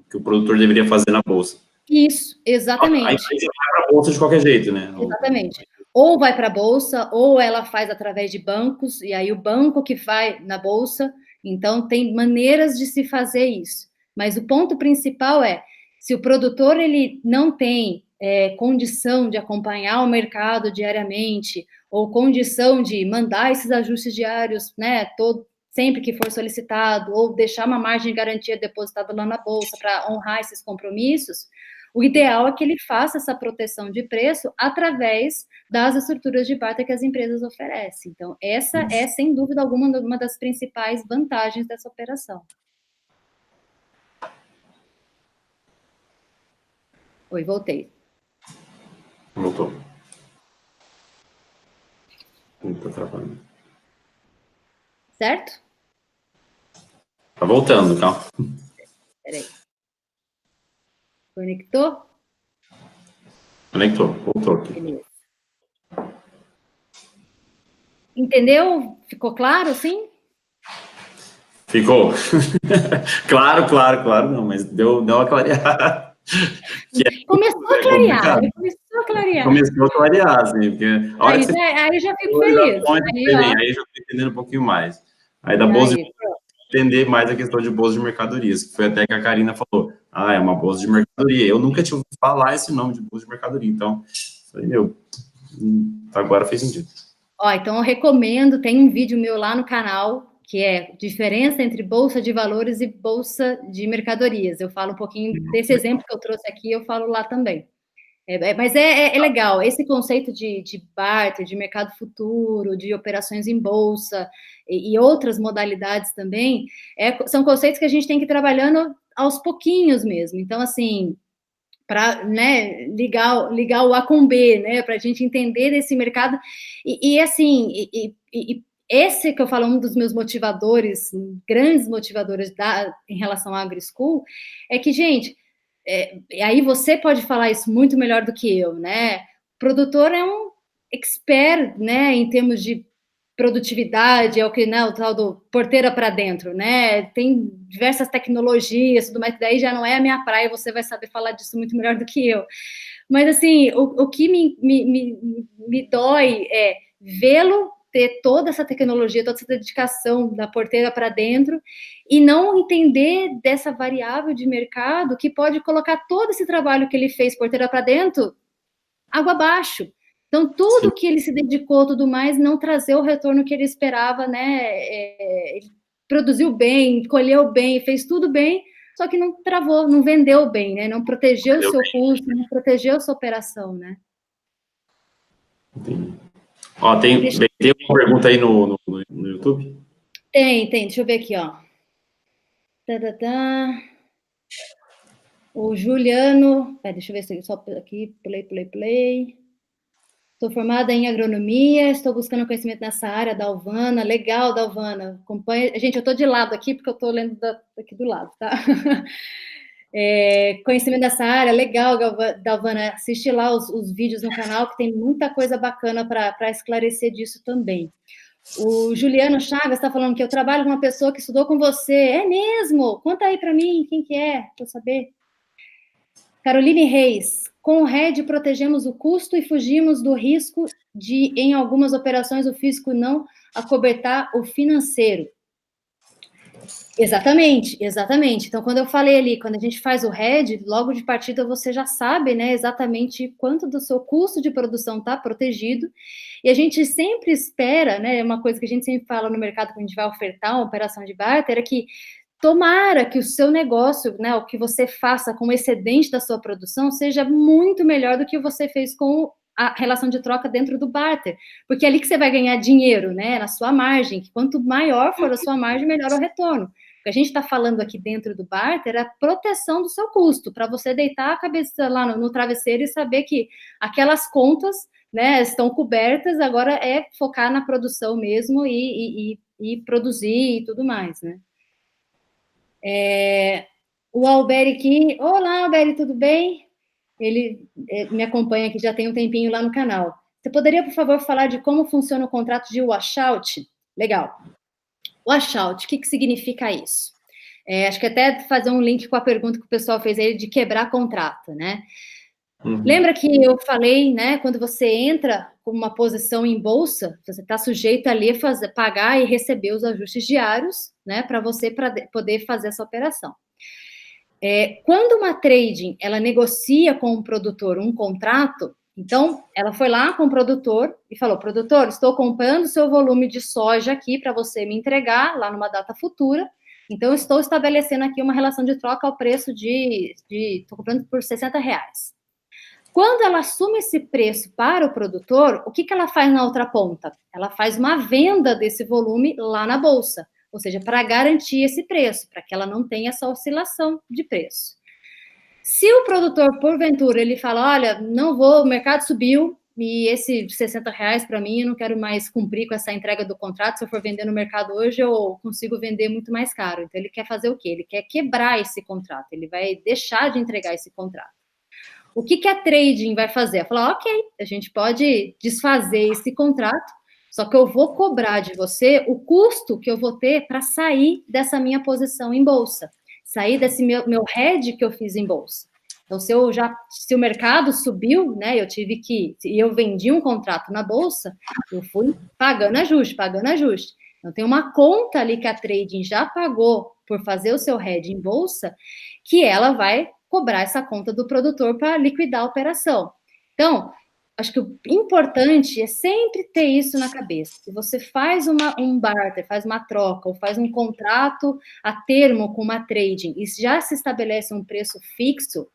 que o produtor deveria fazer na bolsa. Isso, exatamente. A empresa vai para a bolsa de qualquer jeito, né? Exatamente. Ou vai para a bolsa, ou ela faz através de bancos, e aí o banco que vai na bolsa. Então, tem maneiras de se fazer isso. Mas o ponto principal é, se o produtor ele não tem condição de acompanhar o mercado diariamente, ou condição de mandar esses ajustes diários, né, sempre que for solicitado, ou deixar uma margem de garantia depositada lá na bolsa para honrar esses compromissos, o ideal é que ele faça essa proteção de preço através das estruturas de barter que as empresas oferecem. Então, essa é, sem dúvida alguma, uma das principais vantagens dessa operação. Oi, voltei. Voltou. Não tá travando. Certo? Tá voltando, calma. Peraí. Conectou? Conectou, voltou aqui. Beleza. Entendeu? Ficou claro, sim? Ficou? Claro, não, mas deu uma clareada. Começou a clarear. Começou a clarear, assim, porque a hora aí, que você... aí já fico feliz. Aí já estou entendendo um pouquinho mais. Aí da bolsa de entender mais a questão de bolsa de mercadorias, que foi até que a Karina falou, é uma bolsa de mercadoria. Eu nunca tinha ouvido falar esse nome de bolsa de mercadoria, então, falei, agora fez sentido. Então eu recomendo, tem um vídeo meu lá no canal, que é diferença entre bolsa de valores e bolsa de mercadorias. Eu falo um pouquinho desse exemplo que eu trouxe aqui, eu falo lá também. Mas é legal, esse conceito de barter, de mercado futuro, de operações em bolsa e outras modalidades também, são conceitos que a gente tem que ir trabalhando aos pouquinhos mesmo. Então, assim, para, né, ligar o A com B, né, para a gente entender desse mercado. Esse que eu falo, um dos meus motivadores, grandes motivadores em relação à AgriSchool, é que, gente, aí você pode falar isso muito melhor do que eu, né? O produtor é um expert, né, em termos de produtividade, é o que, né, o tal do porteira para dentro, né? Tem diversas tecnologias, tudo mais, que daí já não é a minha praia, você vai saber falar disso muito melhor do que eu. Mas, assim, o que me dói é vê-lo ter toda essa tecnologia, toda essa dedicação da porteira para dentro e não entender dessa variável de mercado que pode colocar todo esse trabalho que ele fez porteira para dentro água abaixo. Então, tudo que ele se dedicou, tudo mais, não trazer o retorno que ele esperava, né? Ele produziu bem, colheu bem, fez tudo bem, só que não travou, não vendeu bem, né? Não protegeu o seu custo, não protegeu a sua operação, né? Entendi. Ó, tem uma pergunta aí no YouTube? Tem. Deixa eu ver aqui, ó. O Juliano... deixa eu ver se só aqui, play. Estou formada em agronomia, estou buscando conhecimento nessa área, Dalvana. Legal, Dalvana. Acompanha... Gente, eu estou de lado aqui, porque eu estou lendo aqui do lado, tá? Conhecimento dessa área, legal, Dalvana. Assiste lá os vídeos no canal, que tem muita coisa bacana para esclarecer disso também. O Juliano Chagas está falando que eu trabalho com uma pessoa que estudou com você. É mesmo? Conta aí para mim, quem que é, para eu saber. Caroline Reis, com o RED protegemos o custo e fugimos do risco de, em algumas operações, o físico não acobertar o financeiro. Exatamente. Então, quando eu falei ali, quando a gente faz o RED, logo de partida você já sabe, né, exatamente quanto do seu custo de produção está protegido, e a gente sempre espera, né, uma coisa que a gente sempre fala no mercado quando a gente vai ofertar uma operação de barter, é que tomara que o seu negócio, né, o que você faça com o excedente da sua produção seja muito melhor do que você fez com a relação de troca dentro do barter, porque é ali que você vai ganhar dinheiro, né, na sua margem, que quanto maior for a sua margem, melhor o retorno. O que a gente está falando aqui dentro do barter é a proteção do seu custo, para você deitar a cabeça lá no travesseiro e saber que aquelas contas, né, estão cobertas, agora é focar na produção mesmo e produzir e tudo mais, né. O Alberi aqui, olá, Alberi, tudo bem? Ele me acompanha aqui, já tem um tempinho lá no canal. Você poderia, por favor, falar de como funciona o contrato de washout? Legal. Washout, o que significa isso? Acho que até fazer um link com a pergunta que o pessoal fez aí de quebrar contrato, né? Lembra que eu falei, né, quando você entra com uma posição em bolsa, você está sujeito ali a pagar e receber os ajustes diários, né, para você poder fazer essa operação. Quando uma trading, ela negocia com o produtor um contrato, então, ela foi lá com o produtor e falou, produtor, estou comprando seu volume de soja aqui para você me entregar lá numa data futura, então estou estabelecendo aqui uma relação de troca ao preço estou comprando por R$60. Quando ela assume esse preço para o produtor, o que ela faz na outra ponta? Ela faz uma venda desse volume lá na bolsa, ou seja, para garantir esse preço, para que ela não tenha essa oscilação de preço. Se o produtor, porventura, ele fala, olha, não vou, o mercado subiu, e esse R$60 para mim, eu não quero mais cumprir com essa entrega do contrato, se eu for vender no mercado hoje, eu consigo vender muito mais caro. Então, ele quer fazer o quê? Ele quer quebrar esse contrato, ele vai deixar de entregar esse contrato. O que a trading vai fazer? Ela fala, ok, a gente pode desfazer esse contrato, só que eu vou cobrar de você o custo que eu vou ter para sair dessa minha posição em bolsa, sair desse meu hedge que eu fiz em bolsa. Então, se o mercado subiu, né, eu vendi um contrato na bolsa, eu fui pagando ajuste. Então, tem uma conta ali que a trading já pagou por fazer o seu hedge em bolsa, que ela vai cobrar essa conta do produtor para liquidar a operação. Então, acho que o importante é sempre ter isso na cabeça. Se você faz um barter, faz uma troca, ou faz um contrato a termo com uma trading, e já se estabelece um preço fixo,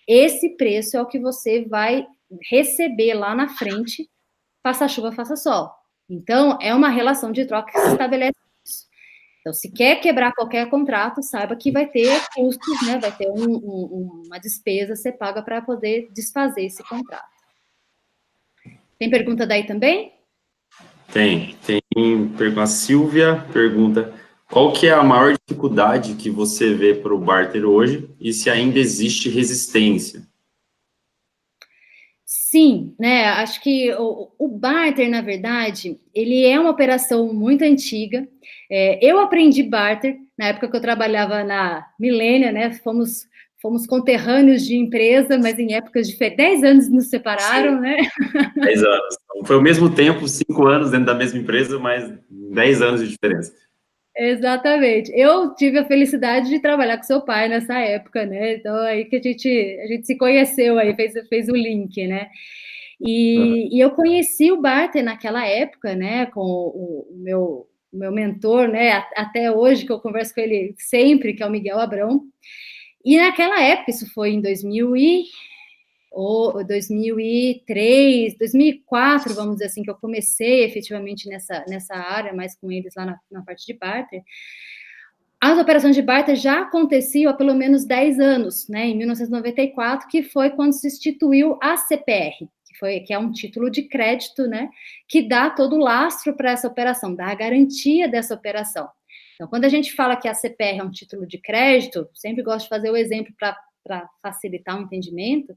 esse preço é o que você vai receber lá na frente, faça chuva, faça sol. Então, é uma relação de troca que se estabelece isso. Então, se quer quebrar qualquer contrato, saiba que vai ter custos, né? Vai ter uma despesa que você paga para poder desfazer esse contrato. Tem pergunta daí também? Tem. A Silvia pergunta, qual que é a maior dificuldade que você vê para o barter hoje e se ainda existe resistência? Sim, né, acho que o barter, na verdade, ele é uma operação muito antiga. Eu aprendi barter na época que eu trabalhava na Milênia, né, fomos conterrâneos de empresa, mas em épocas diferentes. 10 anos nos separaram, Sim. né? 10 anos. Então, foi ao mesmo tempo, 5 anos dentro da mesma empresa, mas 10 anos de diferença. Exatamente. Eu tive a felicidade de trabalhar com seu pai nessa época, né? Então, aí que a gente se conheceu, aí fez o link, né? E eu conheci o Barter naquela época, né? Com o meu mentor, né? Até hoje, que eu converso com ele sempre, que é o Miguel Abrão. E naquela época, isso foi em 2003, 2004, vamos dizer assim, que eu comecei efetivamente nessa área, mais com eles lá na parte de barter. As operações de barter já aconteciam há pelo menos 10 anos, né, em 1994, que foi quando se instituiu a CPR, que é um título de crédito, né, que dá todo o lastro para essa operação, dá a garantia dessa operação. Então, quando a gente fala que a CPR é um título de crédito, sempre gosto de fazer o exemplo para facilitar o entendimento.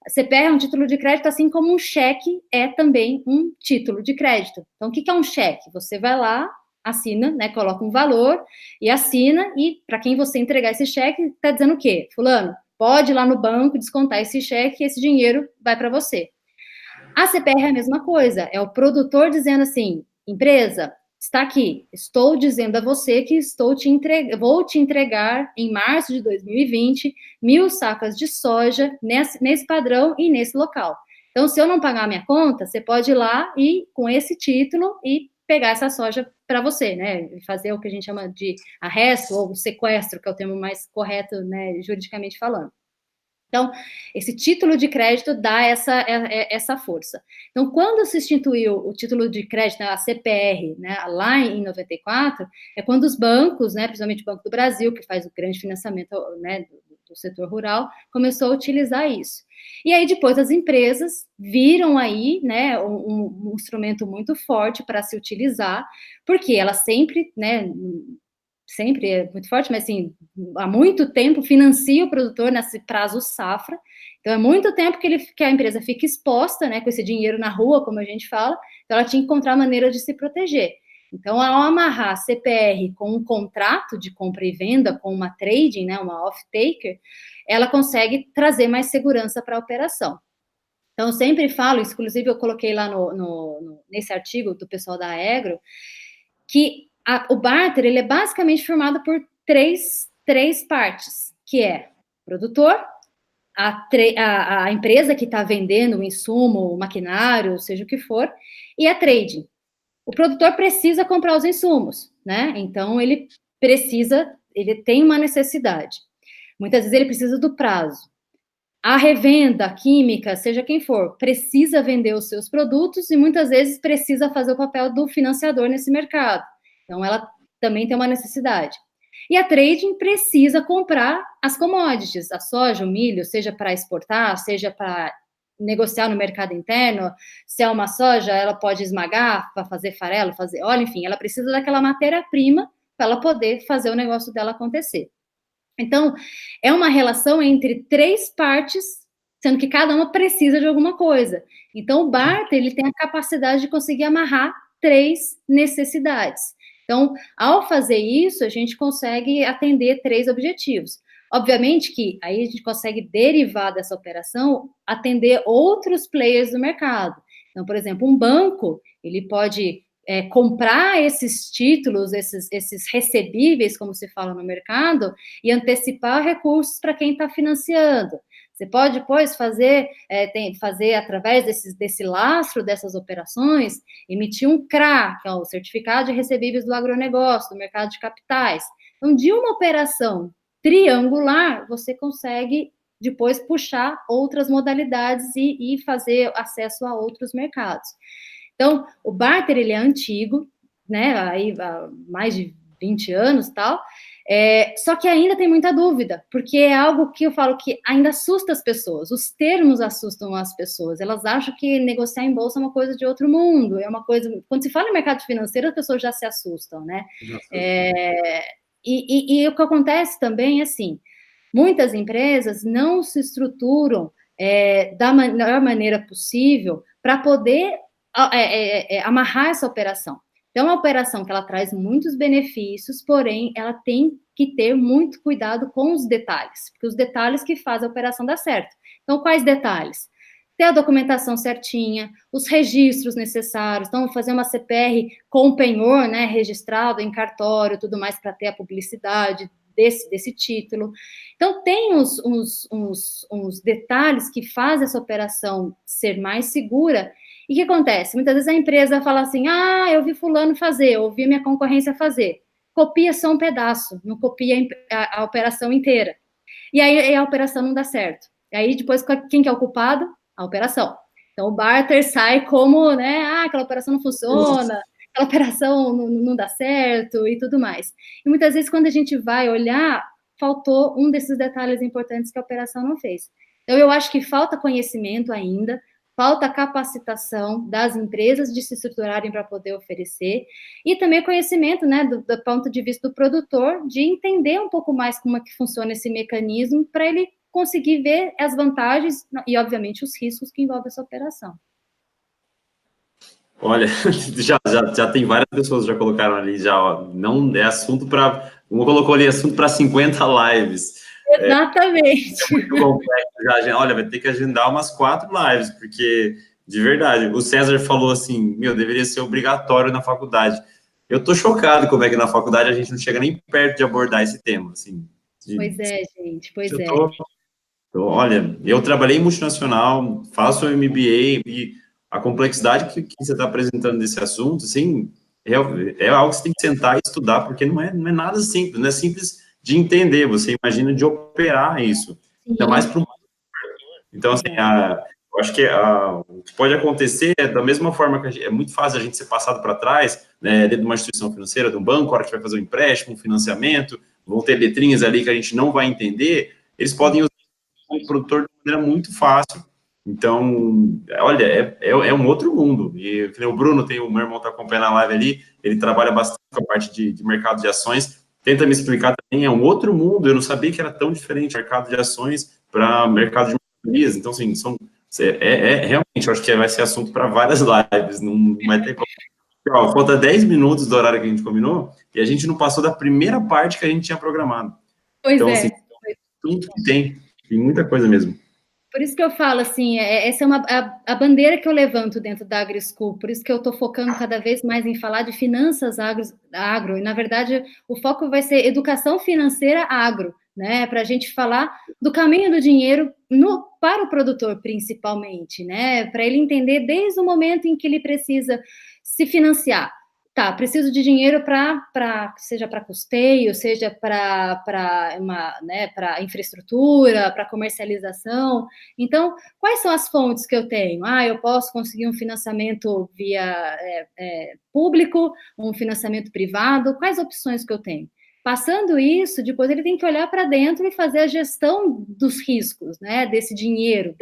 A CPR é um título de crédito, assim como um cheque é também um título de crédito. Então, o que é um cheque? Você vai lá, assina, né, coloca um valor e assina, e para quem você entregar esse cheque, está dizendo o quê? Fulano, pode ir lá no banco descontar esse cheque e esse dinheiro vai para você. A CPR é a mesma coisa, é o produtor dizendo assim, empresa, está aqui, estou dizendo a você que vou te entregar em março de 2020 1.000 sacas de soja nesse padrão e nesse local. Então, se eu não pagar a minha conta, você pode ir lá e, com esse título, e pegar essa soja para você, né? Fazer o que a gente chama de arresto ou sequestro, que é o termo mais correto, né, juridicamente falando. Então, esse título de crédito dá essa força. Então, quando se instituiu o título de crédito, a CPR, né, lá em 94, é quando os bancos, né, principalmente o Banco do Brasil, que faz o grande financiamento, né, do setor rural, começou a utilizar isso. E aí, depois, as empresas viram aí, né, um instrumento muito forte para se utilizar, porque elas sempre, né, sempre é muito forte, mas assim, há muito tempo financia o produtor nesse prazo safra. Então, é muito tempo que a empresa fica exposta, né, com esse dinheiro na rua, como a gente fala. Então, ela tinha que encontrar maneira de se proteger. Então, ao amarrar a CPR com um contrato de compra e venda, com uma trading, né, uma off-taker, ela consegue trazer mais segurança para a operação. Então, eu sempre falo, inclusive eu coloquei lá nesse artigo do pessoal da Agro, que o barter ele é basicamente formado por três partes, que é o produtor, a empresa que está vendendo o insumo, o maquinário, seja o que for, e a trading. O produtor precisa comprar os insumos, né? Então, ele tem uma necessidade. Muitas vezes ele precisa do prazo. A revenda, a química, seja quem for, precisa vender os seus produtos e muitas vezes precisa fazer o papel do financiador nesse mercado. Então, ela também tem uma necessidade. E a trading precisa comprar as commodities, a soja, o milho, seja para exportar, seja para negociar no mercado interno. Se é uma soja, ela pode esmagar para fazer farelo, fazer óleo, enfim, ela precisa daquela matéria-prima para ela poder fazer o negócio dela acontecer. Então, é uma relação entre três partes, sendo que cada uma precisa de alguma coisa. Então, o barter, ele tem a capacidade de conseguir amarrar três necessidades. Então, ao fazer isso, a gente consegue atender três objetivos. Obviamente que aí a gente consegue derivar dessa operação, atender outros players do mercado. Então, por exemplo, um banco, ele pode comprar esses títulos, esses recebíveis, como se fala no mercado, e antecipar recursos para quem está financiando. Você pode, depois, fazer através desse lastro dessas operações, emitir um CRA, que é o Certificado de Recebíveis do Agronegócio, do mercado de capitais. Então, de uma operação triangular, você consegue depois puxar outras modalidades e fazer acesso a outros mercados. Então, o barter, ele é antigo, né, aí há mais de 20 anos e tal, só que ainda tem muita dúvida, porque é algo que eu falo que ainda assusta as pessoas, os termos assustam as pessoas, elas acham que negociar em bolsa é uma coisa de outro mundo, é uma coisa, quando se fala em mercado financeiro, as pessoas já se assustam, né, e o que acontece também é assim, muitas empresas não se estruturam da melhor maneira possível para poder amarrar essa operação. Então, é uma operação que ela traz muitos benefícios, porém, ela tem que ter muito cuidado com os detalhes, porque os detalhes que fazem a operação dar certo. Então, quais detalhes? Ter a documentação certinha, os registros necessários, então, fazer uma CPR com o penhor, né, registrado em cartório, tudo mais, para ter a publicidade desse título. Então, tem uns detalhes que fazem essa operação ser mais segura. E o que acontece? Muitas vezes a empresa fala assim, eu vi fulano fazer, eu vi minha concorrência fazer. Copia só um pedaço, não copia a operação inteira. E aí a operação não dá certo. E aí depois, quem que é o culpado? A operação. Então o barter sai como, né, aquela operação não funciona, aquela operação não dá certo e tudo mais. E muitas vezes quando a gente vai olhar, faltou um desses detalhes importantes que a operação não fez. Então eu acho que falta conhecimento ainda, falta capacitação das empresas de se estruturarem para poder oferecer, e também conhecimento, né, do ponto de vista do produtor, de entender um pouco mais como é que funciona esse mecanismo, para ele conseguir ver as vantagens e, obviamente, os riscos que envolvem essa operação. Olha, já tem várias pessoas que já colocaram ali, já, ó, não é assunto para... Uma colocou ali, assunto para 50 lives. Exatamente. É muito complexo. Olha, vai ter que agendar umas 4 lives, porque, de verdade, o César falou assim, deveria ser obrigatório na faculdade. Eu tô chocado como é que na faculdade a gente não chega nem perto de abordar esse tema, assim. Pois é, gente, pois é. Olha, eu trabalhei em multinacional, faço o MBA e a complexidade que você está apresentando desse assunto, assim, é algo que você tem que sentar e estudar, porque não é nada simples, não é simples de entender, você imagina de operar isso, ainda mais para um... Então, assim, eu acho que o que pode acontecer é da mesma forma que é muito fácil a gente ser passado para trás, né, dentro de uma instituição financeira, de um banco, a hora que vai fazer um empréstimo, um financiamento, vão ter letrinhas ali que a gente não vai entender, eles podem usar o produtor de maneira muito fácil. Então, olha, é um outro mundo. E o Bruno, o meu irmão está acompanhando a live ali, ele trabalha bastante com a parte de mercado de ações, tenta me explicar também, é um outro mundo, eu não sabia que era tão diferente mercado de ações para mercado de mercadorias. Então, assim, realmente, eu acho que vai ser assunto para várias lives, não vai ter como. Ó, falta 10 minutos do horário que a gente combinou, e a gente não passou da primeira parte que a gente tinha programado. Pois então, é. assim, tudo que tem muita coisa mesmo. Por isso que eu falo, assim, essa é a bandeira que eu levanto dentro da AgriSchool, por isso que eu estou focando cada vez mais em falar de finanças agro, e, na verdade, o foco vai ser educação financeira agro, né, para a gente falar do caminho do dinheiro para o produtor, principalmente, né, para ele entender desde o momento em que ele precisa se financiar. Tá, preciso de dinheiro seja para custeio, seja para infraestrutura, para comercialização. Então, quais são as fontes que eu tenho? Eu posso conseguir um financiamento via público, um financiamento privado, quais opções que eu tenho? Passando isso, depois ele tem que olhar para dentro e fazer a gestão dos riscos, né, desse dinheiro,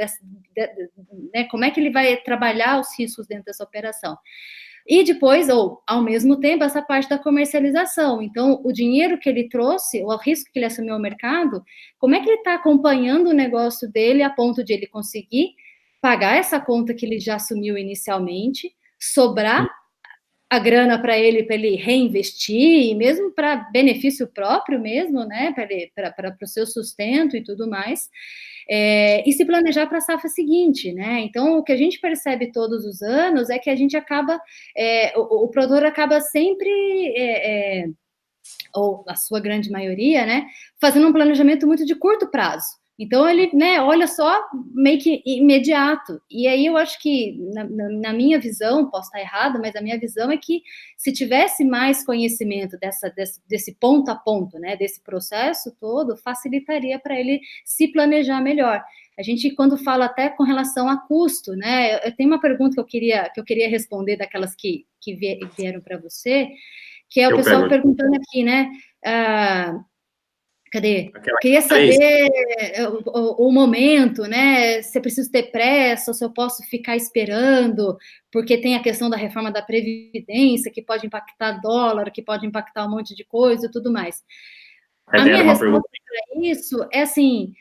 né, como é que ele vai trabalhar os riscos dentro dessa operação. E depois, ou ao mesmo tempo, essa parte da comercialização. Então, o dinheiro que ele trouxe, o risco que ele assumiu ao mercado, como é que ele está acompanhando o negócio dele a ponto de ele conseguir pagar essa conta que ele já assumiu inicialmente, sobrar a grana para ele reinvestir, e mesmo para benefício próprio mesmo, né, para o seu sustento e tudo mais, e se planejar para a safra seguinte, né? Então, o que a gente percebe todos os anos é que a gente acaba, o produtor acaba sempre, ou a sua grande maioria, né, fazendo um planejamento muito de curto prazo. Então, ele, né, olha só, meio que imediato. E aí, eu acho que, na minha visão, posso estar errada, mas a minha visão é que, se tivesse mais conhecimento desse ponto a ponto, né, desse processo todo, facilitaria para ele se planejar melhor. A gente, quando fala até com relação a custo, né, eu tenho uma pergunta que eu queria responder, daquelas que vieram para você, que é o pessoal perguntando aqui, né, cadê? Queria saber o momento, né? Se eu preciso ter pressa, ou se eu posso ficar esperando, porque tem a questão da reforma da Previdência, que pode impactar dólar, que pode impactar um monte de coisa e tudo mais. A minha resposta para isso é assim: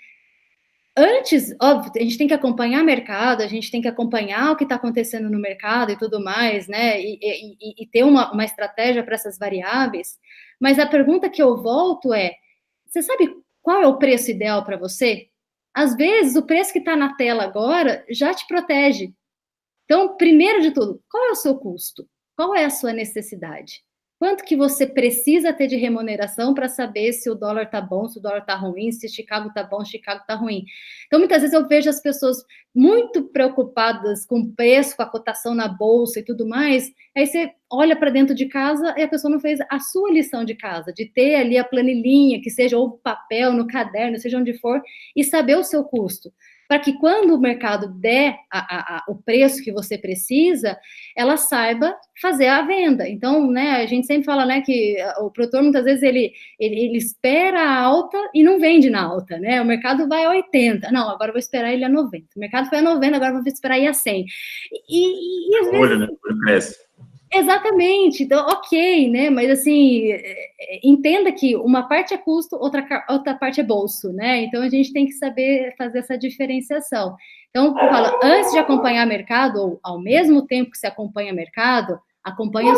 antes, óbvio, a gente tem que acompanhar o mercado, a gente tem que acompanhar o que está acontecendo no mercado e tudo mais, né? E ter uma estratégia para essas variáveis. Mas a pergunta que eu volto é: você sabe qual é o preço ideal para você? Às vezes, o preço que está na tela agora já te protege. Então, primeiro de tudo, qual é o seu custo? Qual é a sua necessidade? Quanto que você precisa ter de remuneração para saber se o dólar está bom, se o dólar está ruim, se Chicago está bom, se Chicago está ruim. Então, muitas vezes eu vejo as pessoas muito preocupadas com o preço, com a cotação na bolsa e tudo mais. Aí você olha para dentro de casa e a pessoa não fez a sua lição de casa, de ter ali a planilhinha, que seja ou papel, no caderno, seja onde for, e saber o seu custo. Para que quando o mercado der o preço que você precisa, ela saiba fazer a venda. Então, né, a gente sempre fala, né, que o produtor, muitas vezes, ele espera a alta e não vende na alta, né? O mercado vai a 80. Não, agora eu vou esperar ele a 90. O mercado foi a 90, agora eu vou esperar ir a 100. E às vezes... Olha, né? Cresce. Exatamente, então, ok, né, mas assim, entenda que uma parte é custo, outra parte é bolso, né, então a gente tem que saber fazer essa diferenciação. Então, eu falo, antes de acompanhar mercado, ou ao mesmo tempo que você acompanha mercado, acompanhe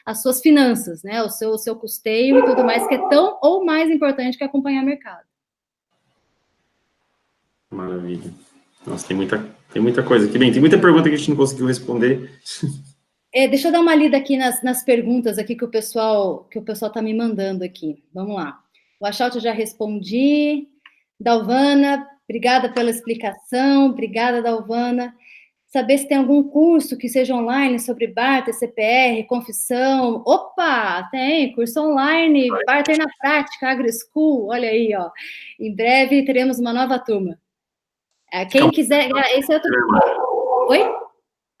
as suas finanças, né, o seu custeio e tudo mais, que é tão ou mais importante que acompanhar mercado. Maravilha. Nossa, tem muita coisa aqui. Bem, tem muita pergunta que a gente não conseguiu responder. Deixa eu dar uma lida aqui nas perguntas aqui que o pessoal está me mandando aqui. Vamos lá. O Washout eu já respondi. Dalvana, obrigada pela explicação. Obrigada, Dalvana. Saber se tem algum curso que seja online sobre barter, CPR, confissão. Opa, tem curso online, barter na prática, AgroSchool. Olha aí, ó. Em breve teremos uma nova turma. Quem quiser, esse é outro. Oi?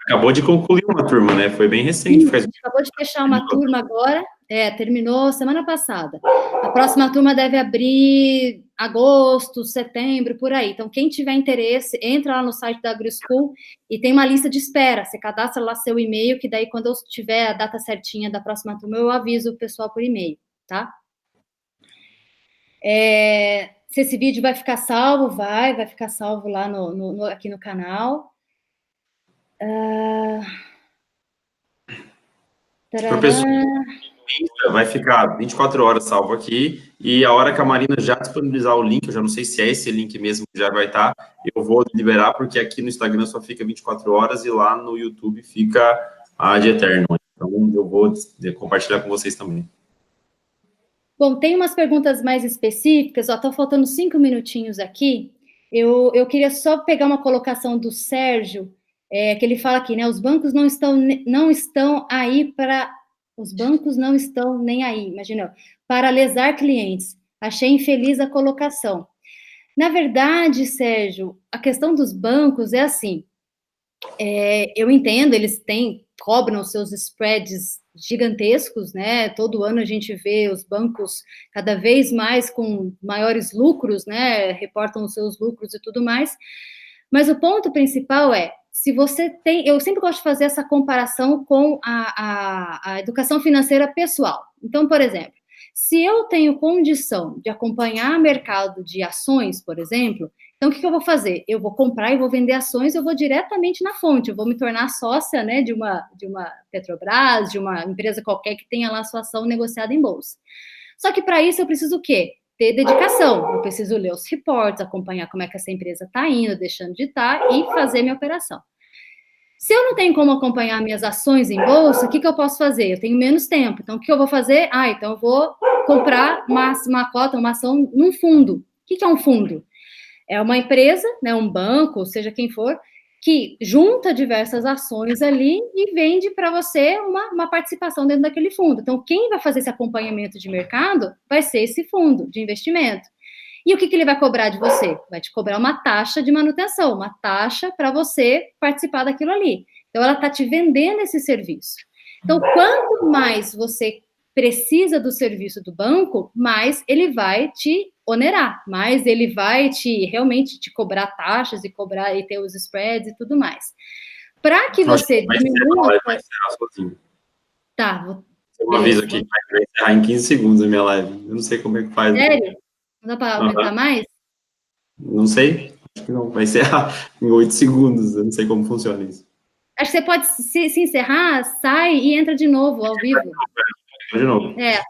Acabou de concluir uma turma, né? Foi bem recente. Acabou de fechar uma turma agora. Terminou semana passada. A próxima turma deve abrir agosto, setembro, por aí. Então, quem tiver interesse, entra lá no site da AgroSchool e tem uma lista de espera. Você cadastra lá seu e-mail, que daí, quando eu tiver a data certinha da próxima turma, eu aviso o pessoal por e-mail, tá? Se esse vídeo vai ficar salvo, vai ficar salvo lá aqui no canal. Vai ficar 24 horas salvo aqui, e a hora que a Marina já disponibilizar o link, eu já não sei se é esse link mesmo que já vai estar, eu vou liberar, porque aqui no Instagram só fica 24 horas, e lá no YouTube fica ad eterno. Então, eu vou compartilhar com vocês também. Bom, tem umas perguntas mais específicas, ó, tá faltando 5 minutinhos aqui. Eu queria só pegar uma colocação do Sérgio, que ele fala aqui, né, os bancos não estão aí para... Os bancos não estão nem aí, imagina, para lesar clientes. Achei infeliz a colocação. Na verdade, Sérgio, a questão dos bancos é assim, eu entendo, eles cobram os seus spreads gigantescos, né? Todo ano a gente vê os bancos cada vez mais com maiores lucros, né? Reportam os seus lucros e tudo mais. Mas o ponto principal é, se você tem... Eu sempre gosto de fazer essa comparação com a educação financeira pessoal. Então, por exemplo, se eu tenho condição de acompanhar mercado de ações, por exemplo, então o que eu vou fazer? Eu vou comprar e vou vender ações, eu vou diretamente na fonte, eu vou me tornar sócia, né, de uma Petrobras, de uma empresa qualquer que tenha lá sua ação negociada em bolsa. Só que para isso eu preciso o quê? Ter dedicação, eu preciso ler os reports, acompanhar como é que essa empresa está indo, deixando de estar e fazer minha operação. Se eu não tenho como acompanhar minhas ações em bolsa, o que eu posso fazer? Eu tenho menos tempo, então o que eu vou fazer? Então eu vou comprar uma cota, uma ação num fundo. O que é um fundo? É uma empresa, né, um banco, seja quem for, que junta diversas ações ali e vende para você uma participação dentro daquele fundo. Então, quem vai fazer esse acompanhamento de mercado vai ser esse fundo de investimento. E o que ele vai cobrar de você? Vai te cobrar uma taxa de manutenção, uma taxa para você participar daquilo ali. Então, ela está te vendendo esse serviço. Então, quanto mais você precisa do serviço do banco, mais ele vai te onerar, mais ele vai realmente te cobrar taxas e ter os spreads e tudo mais. Para que você diminua... Vai encerrar sozinho. Tá. Eu aviso aqui, vai encerrar em 15 segundos a minha live. Eu não sei como é que faz. Sério? Não dá para aumentar mais? Não sei. que não, vai encerrar em 8 segundos, eu não sei como funciona isso. Acho que você pode se encerrar, sai e entra de novo, ao vivo. De novo. É.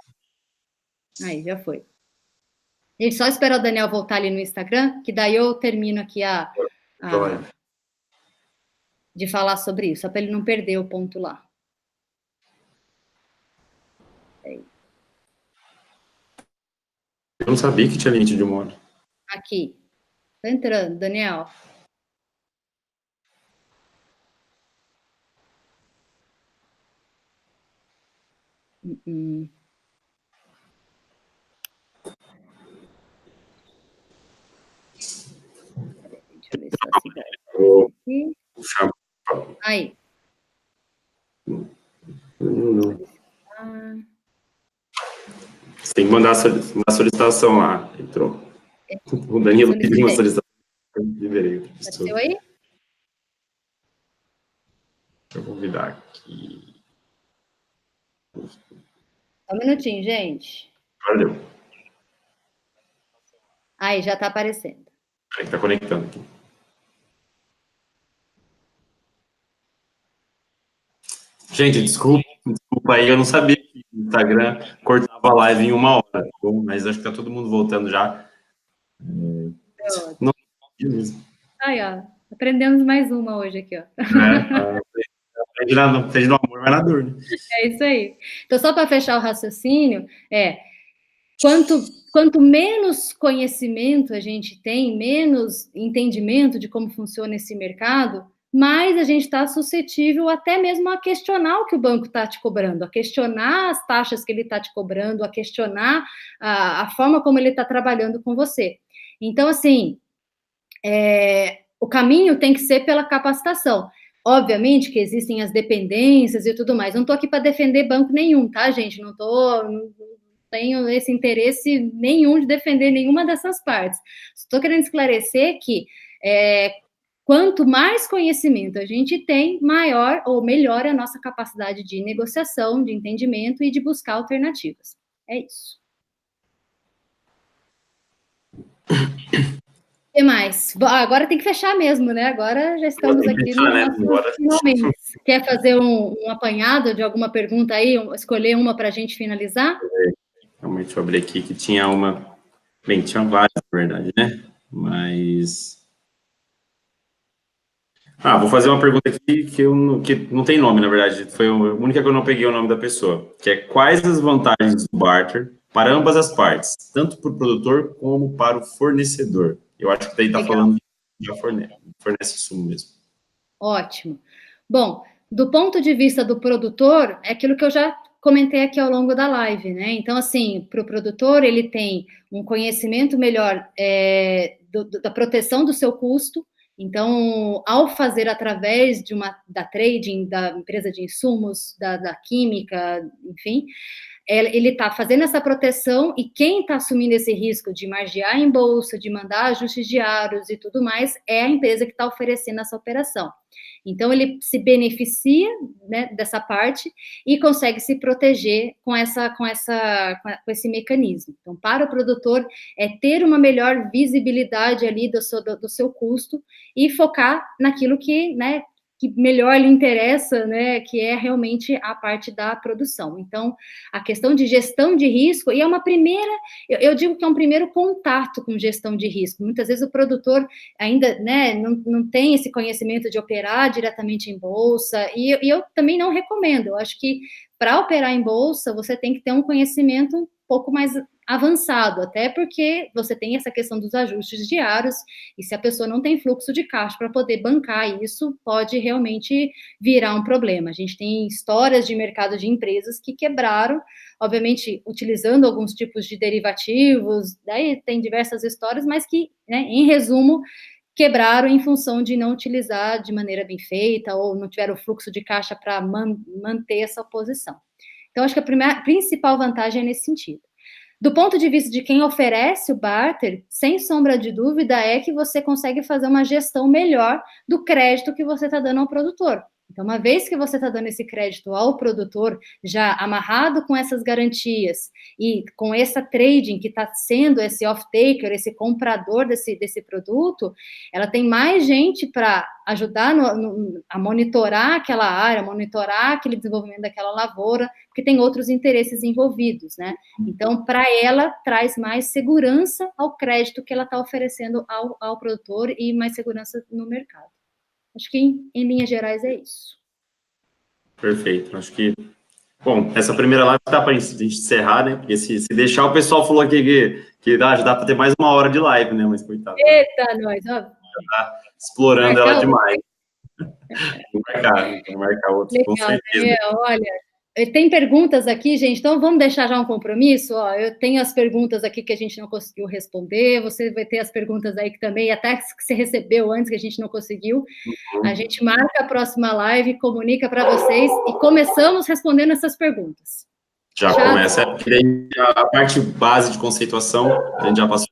Aí, já foi. Gente, só esperar o Daniel voltar ali no Instagram, que daí eu termino aqui de falar sobre isso, só para ele não perder o ponto lá. Aí. Eu não sabia que tinha limite de 1 hora. Aqui. Tá entrando, Daniel. Deixa eu ver se eu assisto aqui. Aí. Você tem que mandar uma solicitação lá. Entrou. O Danilo pediu uma solicitação. Liberei. Apareceu aí? Deixa eu convidar aqui. Só um minutinho, gente. Valeu. Aí, já tá aparecendo. Peraí, tá conectando aqui. Gente, desculpa aí, eu não sabia que o Instagram cortava a live em 1 hora, tá bom? Mas acho que tá todo mundo voltando já. Não sabia mesmo. Aí, ó. Aprendemos mais uma hoje aqui, ó. Aprende no amor, vai na dor, né? É isso aí. Então, só para fechar o raciocínio, quanto menos conhecimento a gente tem, menos entendimento de como funciona esse mercado, mais a gente está suscetível até mesmo a questionar o que o banco está te cobrando, a questionar as taxas que ele está te cobrando, a questionar a forma como ele está trabalhando com você. Então, assim, o caminho tem que ser pela capacitação. Obviamente que existem as dependências e tudo mais. Não estou aqui para defender banco nenhum, tá, gente? Não tenho esse interesse nenhum de defender nenhuma dessas partes. Estou querendo esclarecer que quanto mais conhecimento a gente tem, maior ou melhor é a nossa capacidade de negociação, de entendimento e de buscar alternativas. É isso. O que mais? Agora tem que fechar mesmo, né? Agora já estamos aqui no nosso finalmente. Quer fazer um apanhado de alguma pergunta aí? Escolher uma para a gente finalizar? Realmente, deixa eu abrir aqui, que tinha uma... Bem, tinha várias, na verdade, né? Mas... vou fazer uma pergunta aqui que não tem nome, na verdade. Foi a única que eu não peguei o nome da pessoa. Que é: quais as vantagens do barter para ambas as partes, tanto para o produtor como para o fornecedor? Eu acho que daí está falando de já fornece insumo mesmo. Ótimo. Bom, do ponto de vista do produtor, é aquilo que eu já comentei aqui ao longo da live, né? Então, assim, para o produtor, ele tem um conhecimento melhor da proteção do seu custo. Então, ao fazer através da trading, da empresa de insumos, da química, enfim, ele está fazendo essa proteção, e quem está assumindo esse risco de margear em bolsa, de mandar ajustes diários e tudo mais, é a empresa que está oferecendo essa operação. Então, ele se beneficia, né, dessa parte e consegue se proteger com esse mecanismo. Então, para o produtor, é ter uma melhor visibilidade ali do seu custo e focar naquilo que melhor lhe interessa, né, que é realmente a parte da produção. Então, a questão de gestão de risco, e é uma primeira, eu digo que é um primeiro contato com gestão de risco. Muitas vezes o produtor ainda, né, não tem esse conhecimento de operar diretamente em bolsa, e eu também não recomendo. Eu acho que para operar em bolsa, você tem que ter um conhecimento um pouco mais avançado, até porque você tem essa questão dos ajustes diários, e se a pessoa não tem fluxo de caixa para poder bancar isso, pode realmente virar um problema. A gente tem histórias de mercado de empresas que quebraram, obviamente, utilizando alguns tipos de derivativos, daí tem diversas histórias, mas que, né, em resumo, quebraram em função de não utilizar de maneira bem feita, ou não tiveram fluxo de caixa para manter essa posição. Então, acho que a principal vantagem é nesse sentido. Do ponto de vista de quem oferece o barter, sem sombra de dúvida, é que você consegue fazer uma gestão melhor do crédito que você está dando ao produtor. Então, uma vez que você está dando esse crédito ao produtor, já amarrado com essas garantias e com essa trading que está sendo esse off-taker, esse comprador desse produto, ela tem mais gente para ajudar a monitorar aquela área, monitorar aquele desenvolvimento daquela lavoura, porque tem outros interesses envolvidos, né? Então, para ela, traz mais segurança ao crédito que ela está oferecendo ao produtor e mais segurança no mercado. Acho que, em linhas gerais, é isso. Perfeito. Acho que, bom, essa primeira live está para a gente encerrar, né? Porque se deixar, o pessoal falou aqui que dá para ter mais 1 hora de live, né? Mas, coitado. Eita, nós, ó. Tá explorando ela demais. Vou marcar outro, com Legal, certeza. Daniel, olha, tem perguntas aqui, gente, então vamos deixar já um compromisso, ó, eu tenho as perguntas aqui que a gente não conseguiu responder, você vai ter as perguntas aí que também, até que você recebeu antes que a gente não conseguiu, a gente marca a próxima live, comunica para vocês e começamos respondendo essas perguntas. Já começa, porque daí a parte base de conceituação, a gente já passou.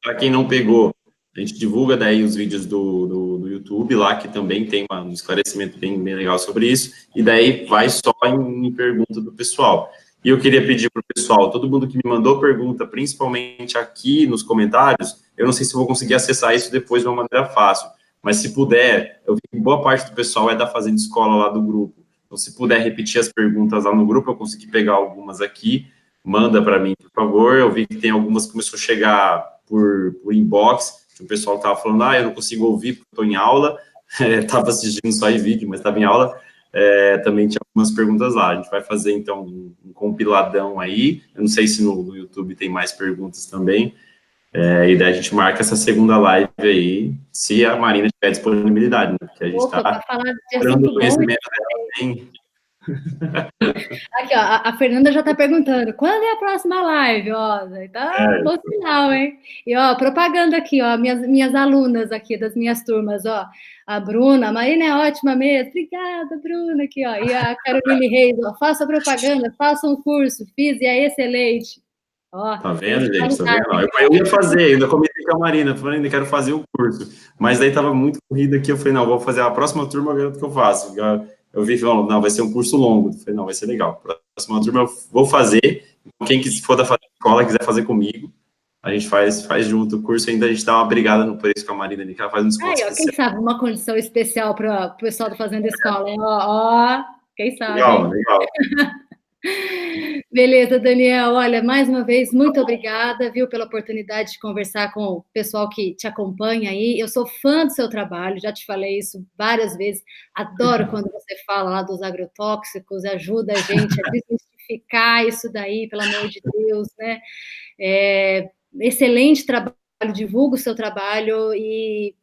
Para quem não pegou, a gente divulga daí os vídeos do YouTube lá, que também tem um esclarecimento bem legal sobre isso, e daí vai só em pergunta do pessoal. E eu queria pedir para o pessoal, todo mundo que me mandou pergunta, principalmente aqui nos comentários, eu não sei se eu vou conseguir acessar isso depois de uma maneira fácil, mas se puder, eu vi que boa parte do pessoal é da Fazenda Escola lá do grupo, então se puder repetir as perguntas lá no grupo, eu consegui pegar algumas aqui, manda para mim, por favor. Eu vi que tem algumas que começou a chegar por inbox, que o pessoal estava falando, eu não consigo ouvir porque estou em aula, estava assistindo só em vídeo, mas estava em aula, também tinha algumas perguntas lá, a gente vai fazer, então, um compiladão aí, eu não sei se no YouTube tem mais perguntas também, e daí a gente marca essa segunda live aí, se a Marina tiver disponibilidade, né, porque a gente está dando conhecimento dela também. Aqui, ó, a Fernanda já está perguntando, quando é a próxima live? Ó, tá bom sinal, hein? E, ó, propaganda aqui, ó, minhas alunas aqui, das minhas turmas, ó, a Bruna, a Marina é ótima mesmo, obrigada, Bruna, aqui, ó, e a Caroline Reis, ó, faça propaganda, faça um curso, fiz e é excelente. Ó, tá vendo, gente? Tá vendo? Eu ia fazer, ainda comentei com a Marina, falei, ainda quero fazer o curso, mas daí tava muito corrido aqui, eu falei, não, vou fazer a próxima turma, eu garanto que eu faço. Eu vi falando, não, vai ser um curso longo. Eu falei, não, vai ser legal. Próxima turma eu vou fazer. Quem for da escola quiser fazer comigo, a gente faz junto o curso. Ainda a gente dá uma brigada no preço com a Marina ali, que ela faz um desconto especial. Quem sabe uma condição especial para o pessoal da Fazenda Escola, hein? Ó, quem sabe. Legal, legal. Beleza, Daniel. Olha, mais uma vez, muito obrigada, viu, pela oportunidade de conversar com o pessoal que te acompanha aí. Eu sou fã do seu trabalho, já te falei isso várias vezes. Adoro quando você fala lá dos agrotóxicos, ajuda a gente a desmistificar isso daí, pelo amor de Deus, né? Excelente trabalho, divulga o seu trabalho e,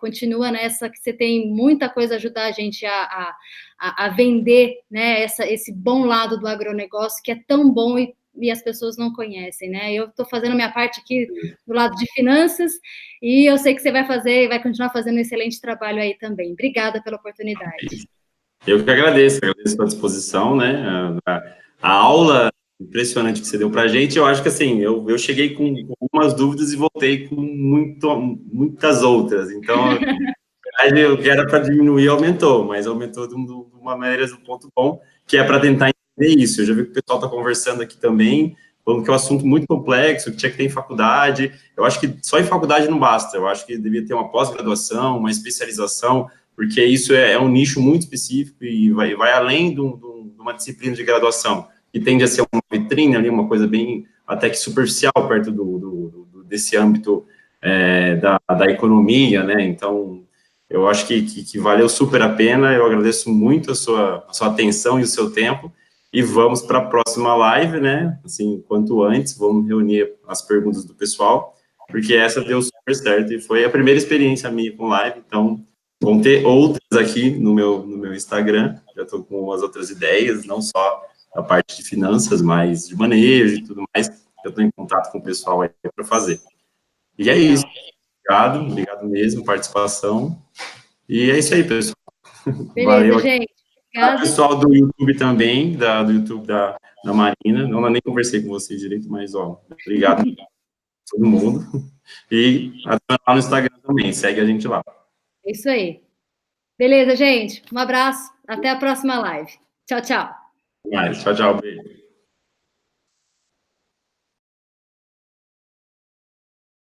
continua nessa, que você tem muita coisa a ajudar a gente a vender, né, esse bom lado do agronegócio, que é tão bom e as pessoas não conhecem, né? Eu estou fazendo a minha parte aqui do lado de finanças e eu sei que você vai fazer e vai continuar fazendo um excelente trabalho aí também. Obrigada pela oportunidade. Eu que agradeço a disposição, né? A aula impressionante que você deu para a gente, eu acho que assim, eu cheguei com algumas dúvidas e voltei com muitas outras, então o que era para diminuir aumentou, mas aumentou de uma maneira, de um ponto bom, que é para tentar entender isso. Eu já vi que o pessoal está conversando aqui também, falando que é um assunto muito complexo, que tinha que ter em faculdade. Eu acho que só em faculdade não basta, eu acho que devia ter uma pós-graduação, uma especialização, porque isso é um nicho muito específico e vai além de uma disciplina de graduação, que tende a ser uma vitrine ali, uma coisa bem até que superficial perto desse âmbito da economia, né? Então, eu acho que valeu super a pena, eu agradeço muito a sua atenção e o seu tempo, e vamos para a próxima live, né? Assim, quanto antes, vamos reunir as perguntas do pessoal, porque essa deu super certo, e foi a primeira experiência minha com live, então vão ter outras aqui no meu Instagram, já estou com as outras ideias, não só a parte de finanças, mas de manejo e tudo mais, eu estou em contato com o pessoal aí para fazer. E é isso, obrigado mesmo, participação, e é isso aí, pessoal. Beleza, valeu, gente. O pessoal do YouTube também, do YouTube da Marina, não, eu nem conversei com vocês direito, mas, obrigado a todo mundo, e lá no Instagram também, segue a gente lá. É isso aí. Beleza, gente? Um abraço. Até a próxima live. Tchau, tchau. Tchau, tchau. Beijo.